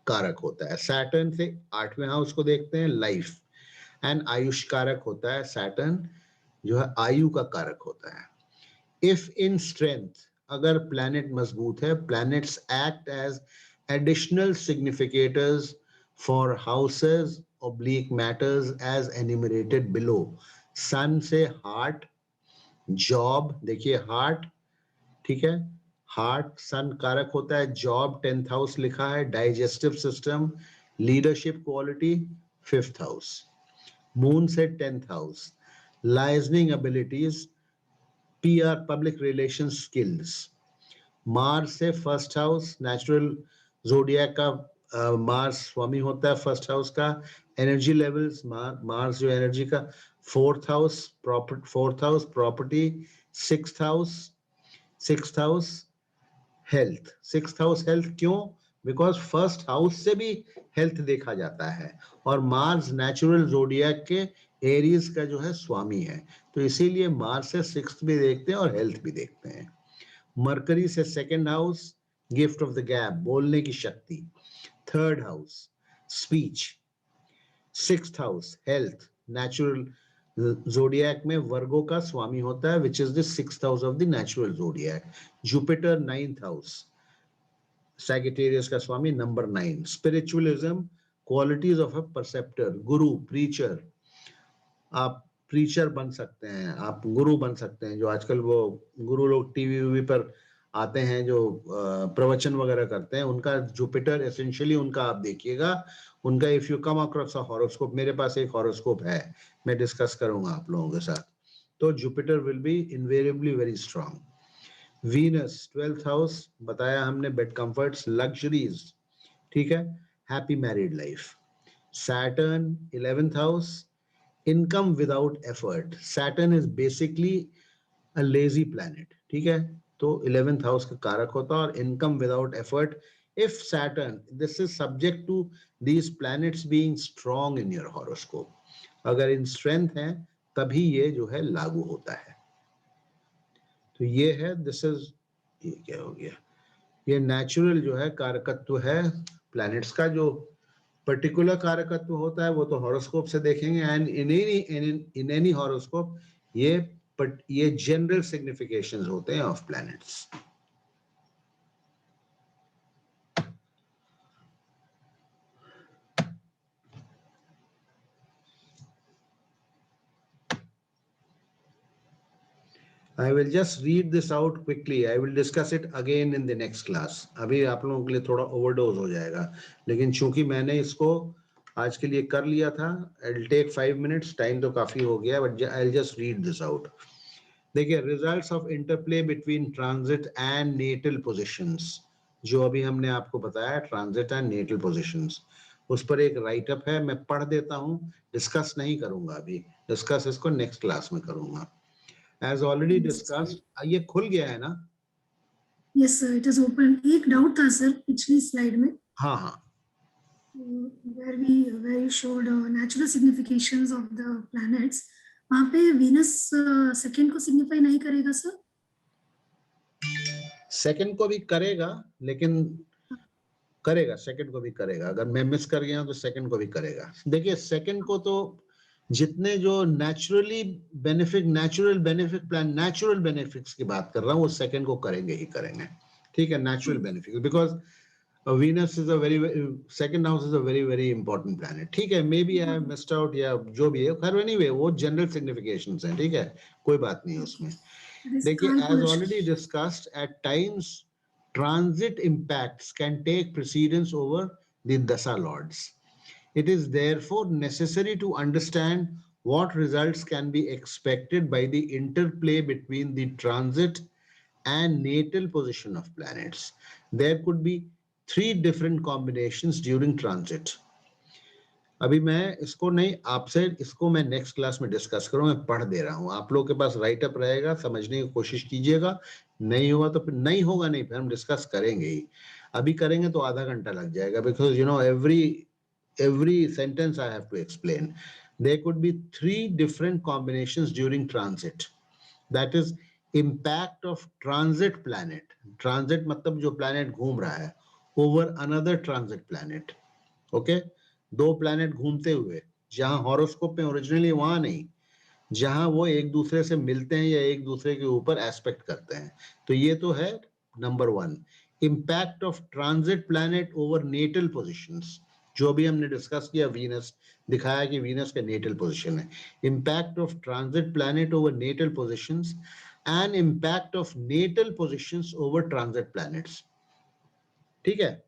कारक होता है। सैटर्न से 8वें हाउस को देखते हैं, लाइफ एंड आयुष कारक होता है। सैटर्न जो है आयु का कारक होता है। इफ इन स्ट्रेंथ, अगर प्लैनेट मजबूत है, planets act as additional significators for houses oblique matters as enumerated below. Sun से हार्ट, जॉब, देखिए हार्ट, ठीक है, हार्ट सन कारक होता है। जॉब 10th हाउस लिखा है। Digestive system, leadership quality 5th house. Moon से 10th house, liaisoning abilities, PR public relation skills. Mars से 1st हाउस, नेचुरल जोडियाक का मार्स स्वामी होता है 1st हाउस का। एनर्जी लेवल्स, मार्स जो एनर्जी का। 4th house property. 6th house health. 6th house health क्यों? बिकॉज 1st हाउस से भी हेल्थ देखा जाता है और मार्स नेचुरल जोडियाक के एरीज का जो है स्वामी है, तो इसीलिए मार्स से 6th भी देखते हैं और हेल्थ भी देखते हैं। मरकरी से 2nd house, gift of the gap, बोलने की शक्ति। 3rd house speech. 6th house health, natural zodiac में वर्गो का स्वामी होता है, which is the 6th house of the natural zodiac. Jupiter 9th house, Sagittarius का स्वामी, number 9। Spiritualism, qualities of a preceptor, guru, preacher. आप प्रीचर बन सकते हैं, आप गुरु बन सकते हैं। जो आजकल वो गुरु लोग टीवी पर आते हैं जो प्रवचन वगैरह करते हैं, उनका जुपिटर एसेंशियली उनका आप देखिएगा, उनका if you come across a horoscope, मेरे पास एक हॉरोस्कोप है, मैं डिस्कस करूंगा आप लोगों के साथ, तो Jupiter will be invariably very strong. Venus 12th house बताया हमने, बेड कंफर्ट्स, लग्जरीज, ठीक है, happy married life. Saturn 11th house, income without effort. Saturn is basically a lazy planet, ठीक है, तो 11th हाउस का कारक होता है और income without effort. If Saturn, this is subject to these planets being strong in your horoscope, अगर इन स्ट्रेंथ है तभी ये जो है लागू होता है। तो ये है, दिस इज, ये क्या हो गया, ये नेचुरल जो है कारकत्व है प्लैनेट्स का। जो पर्टिकुलर कारकत्व होता है वो तो हॉरोस्कोप से देखेंगे, एंड इन एनी हॉरोस्कोप ये जनरल सिग्निफिकेशंस होते हैं of planets. I will just read this out quickly. I will discuss it again in the next class. अभी आप लोगों के लिए थोड़ा ओवरडोज हो जाएगा, लेकिन चूंकि मैंने इसको आज के लिए कर लिया था, I'll take 5 minutes, टाइम तो काफी हो गया, but I'll just read this out. देखिए, results of interplay between transit and natal positions, जो अभी हमने आपको बताया, ट्रांजिट एंड नेटल पोजीशंस, उस पर एक राइटअप है, मैं पढ़ देता हूँ, डिस्कस नहीं करूंगा अभी, डिस्कस इसको नेक्स्ट क्लास में करूंगा। As already discussed, ये खुल गया है ना? Yes sir, it is open. एक डाउट था सर पिछली स्लाइड में। हाँ हाँ, where you showed natural significations of the planets, वहाँ पे Venus second को signify नहीं करेगा सर? सेकंड को भी करेगा, लेकिन करेगा, सेकंड को भी करेगा। अगर मैं मिस कर गया तो सेकंड को भी करेगा। देखिए सेकंड को तो जितने जो नेचुरल बेनिफिट्स की बात कर रहा हूँ वो सेकंड को करेंगे ही करेंगे, ठीक है, natural benefit, because Venus is a second house is a very important planet, ठीक है। Maybe I have missed out या जो भी है, खैर एनीवे वो जनरल सिग्निफिकेशंस हैं, ठीक है, कोई बात नहीं है उसमें। देखिए as already discussed, at times transit impacts can take precedence over the dasa lords. It is therefore necessary to understand what results can be expected by the interplay between the transit and natal position of planets. There could be 3 different combinations during transit. अभी मैं इसको नहीं, आपसे इसको मैं नेक्स्ट क्लास में डिस्कस करूंगा, मैं पढ़ दे रहा हूं, आप लोगों के पास राइट अप रहेगा, समझने की कोशिश कीजिएगा, नहीं होगा तो फिर नहीं होगा, नहीं फिर हम डिस्कस करेंगे ही। अभी करेंगे तो आधा घंटा लग जाएगा, because you know every sentence I have to explain. There could be 3 different combinations during transit. That is impact of transit planet. Transit मतलब जो planet घूम रहा है over another transit planet. Okay? 2 planet घूमते हुए, जहां हॉरोस्कोप में ओरिजिनली वहां नहीं, जहां वो एक दूसरे से मिलते हैं या एक दूसरे के ऊपर एस्पेक्ट करते हैं। तो ये तो है number 1, impact of transit planet over natal positions, जो भी हमने डिस्कस किया, वीनस दिखाया कि वीनस का नेटल पोजीशन है। Impact of transit planet over natal positions and impact of natal positions over transit planets, ठीक है।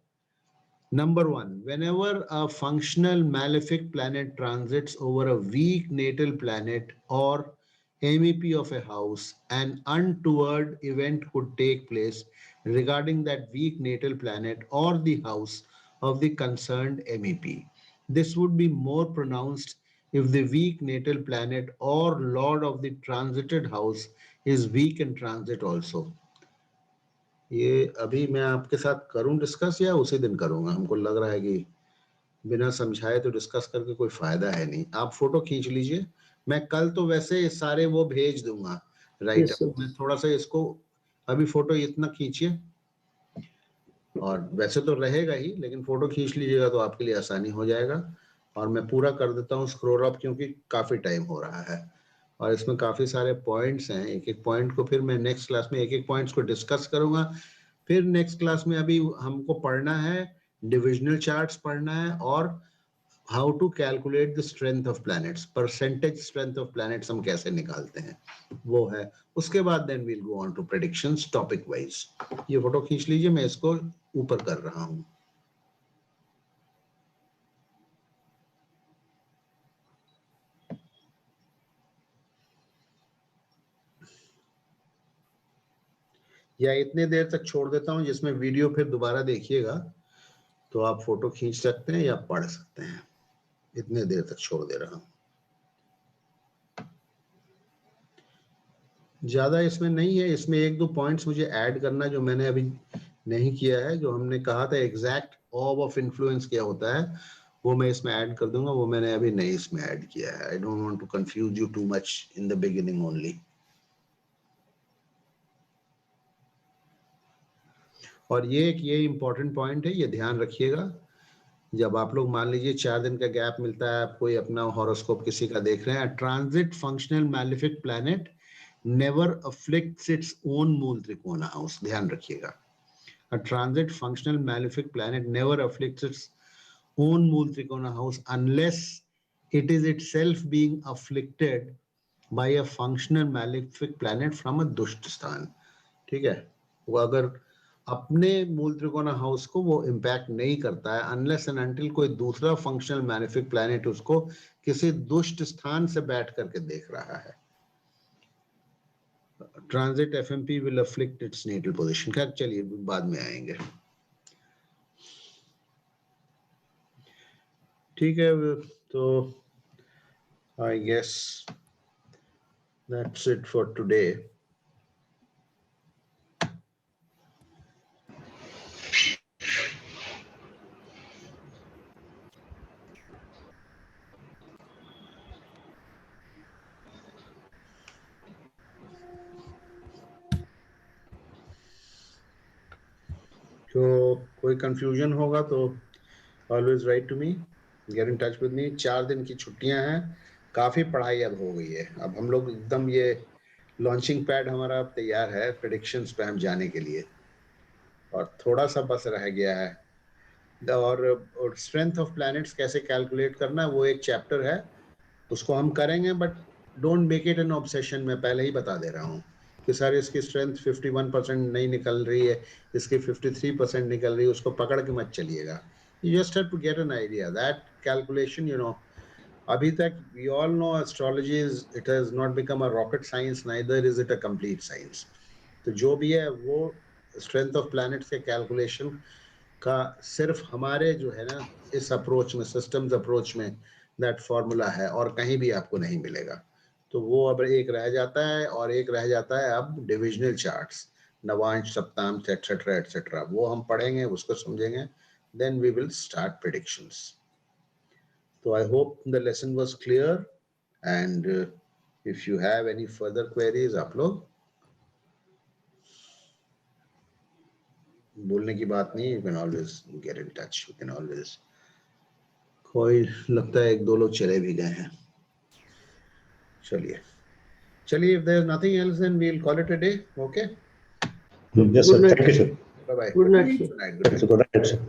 Number 1, whenever a functional malefic planet transits over a weak natal planet or MEP of a house, an untoward event could take place regarding that weak natal planet or the house of the concerned MEP. This would be more pronounced if the weak natal planet or lord of the transited house is weak in transit also. ये अभी मैं आपके साथ करूं डिस्कस या उसी दिन करूंगा? हमको लग रहा है कि बिना समझाए तो डिस्कस करके कोई फायदा है नहीं। आप फोटो खींच लीजिए, मैं कल तो वैसे सारे वो भेज दूंगा, राइट। मैं थोड़ा सा इसको अभी फोटो इतना खींचिए, और वैसे तो रहेगा ही, लेकिन फोटो खींच लीजिएगा तो आपके लिए आसानी हो जाएगा। और मैं पूरा कर देता हूँ स्क्रॉल अप, क्योंकि काफी टाइम हो रहा है और इसमें काफी सारे पॉइंट्स हैं। एक एक पॉइंट को फिर मैं नेक्स्ट क्लास में एक एक पॉइंट्स को डिस्कस करूंगा। फिर नेक्स्ट क्लास में अभी हमको पढ़ना है डिविजनल चार्ट्स पढ़ना है, और how to calculate the strength of planets, percentage strength of planets हम कैसे निकालते हैं वो है। उसके बाद then we'll go on to predictions topic wise. ये फोटो खींच लीजिए, मैं इसको ऊपर कर रहा हूं। या इतने देर तक छोड़ देता हूं जिसमें वीडियो फिर दोबारा देखिएगा तो आप फोटो खींच सकते हैं या पढ़ सकते हैं। इतने देर तक छोड़ दे रहा हूं, ज्यादा इसमें नहीं है। इसमें 1-2 पॉइंट्स मुझे ऐड करना जो मैंने अभी नहीं किया है। जो हमने कहा था एग्जैक्ट ऑब ऑफ इन्फ्लुएंस क्या होता है वो मैं इसमें ऐड कर दूंगा, वो मैंने अभी नहीं इसमें ऐड किया है। I don't want to confuse you too much in the beginning only. और ये इंपॉर्टेंट पॉइंट है, ये ध्यान रखिएगा। जब आप लोग मान लीजिए 4 दिन का गैप मिलता है, आप कोई अपना हॉरोस्कोप किसी का देख रहे हैं, transit functional malefic planet never afflicts its own mool trikona house, ध्यान रखिएगा। A transit functional malefic planet never afflicts its own मूल त्रिकोण house unless it is itself being afflicted by a functional malefic planet from a दुष्ट स्थान, ठीक है। वो अगर अपने मूल त्रिकोण हाउस को वो इम्पैक्ट नहीं करता है अनलेस एंड अनटिल कोई दूसरा फंक्शनल मैलेफिक प्लैनेट उसको किसी दुष्ट स्थान से बैठ करके देख रहा है। Transit FMP will afflict its natal position. खैर चलिए बाद में आएंगे, ठीक है। तो I guess that's it for today. तो कोई कंफ्यूजन होगा तो always write to me, get in touch with me. 4 दिन की छुट्टियां हैं, काफी पढ़ाई अब हो गई है। अब हम लोग एकदम ये लॉन्चिंग पैड हमारा अब तैयार है प्रेडिक्शंस पे हम जाने के लिए, और थोड़ा सा बस रह गया है। और स्ट्रेंथ ऑफ प्लैनेट्स कैसे कैलकुलेट करना, वो एक चैप्टर है, उसको हम करेंगे, but don't make it N obsession. मैं पहले ही बता दे रहा हूँ कि सर इसकी स्ट्रेंथ 51% नहीं निकल रही है, इसकी 53% निकल रही है, उसको पकड़ के मत चलिएगा। You just have to get an idea that calculation, you know, अभी तक we all know astrology is, it has not become a rocket science, neither is it a complete science. तो जो भी है वो strength of planets के calculation का सिर्फ हमारे जो है ना इस अप्रोच में, systems अप्रोच में that formula है, और कहीं भी आपको नहीं मिलेगा। तो वो अब एक रह जाता है, और एक रह जाता है अब divisional charts, navamsa, saptamsa, etcetera etcetera, वो हम पढ़ेंगे, उसको समझेंगे, then we will start predictions. So I hope the lesson was clear, and if you have any further queries, आप लोग बोलने की बात नहीं, you can always get in touch, you can always। कोई लगता है 1-2 लोग चले भी गए हैं। चलिए, if there is nothing else, then we'll call it a day. Okay, Yes, sir. Good night. Thank you, sir. bye bye. Good night, sir. Good night. Good night, sir.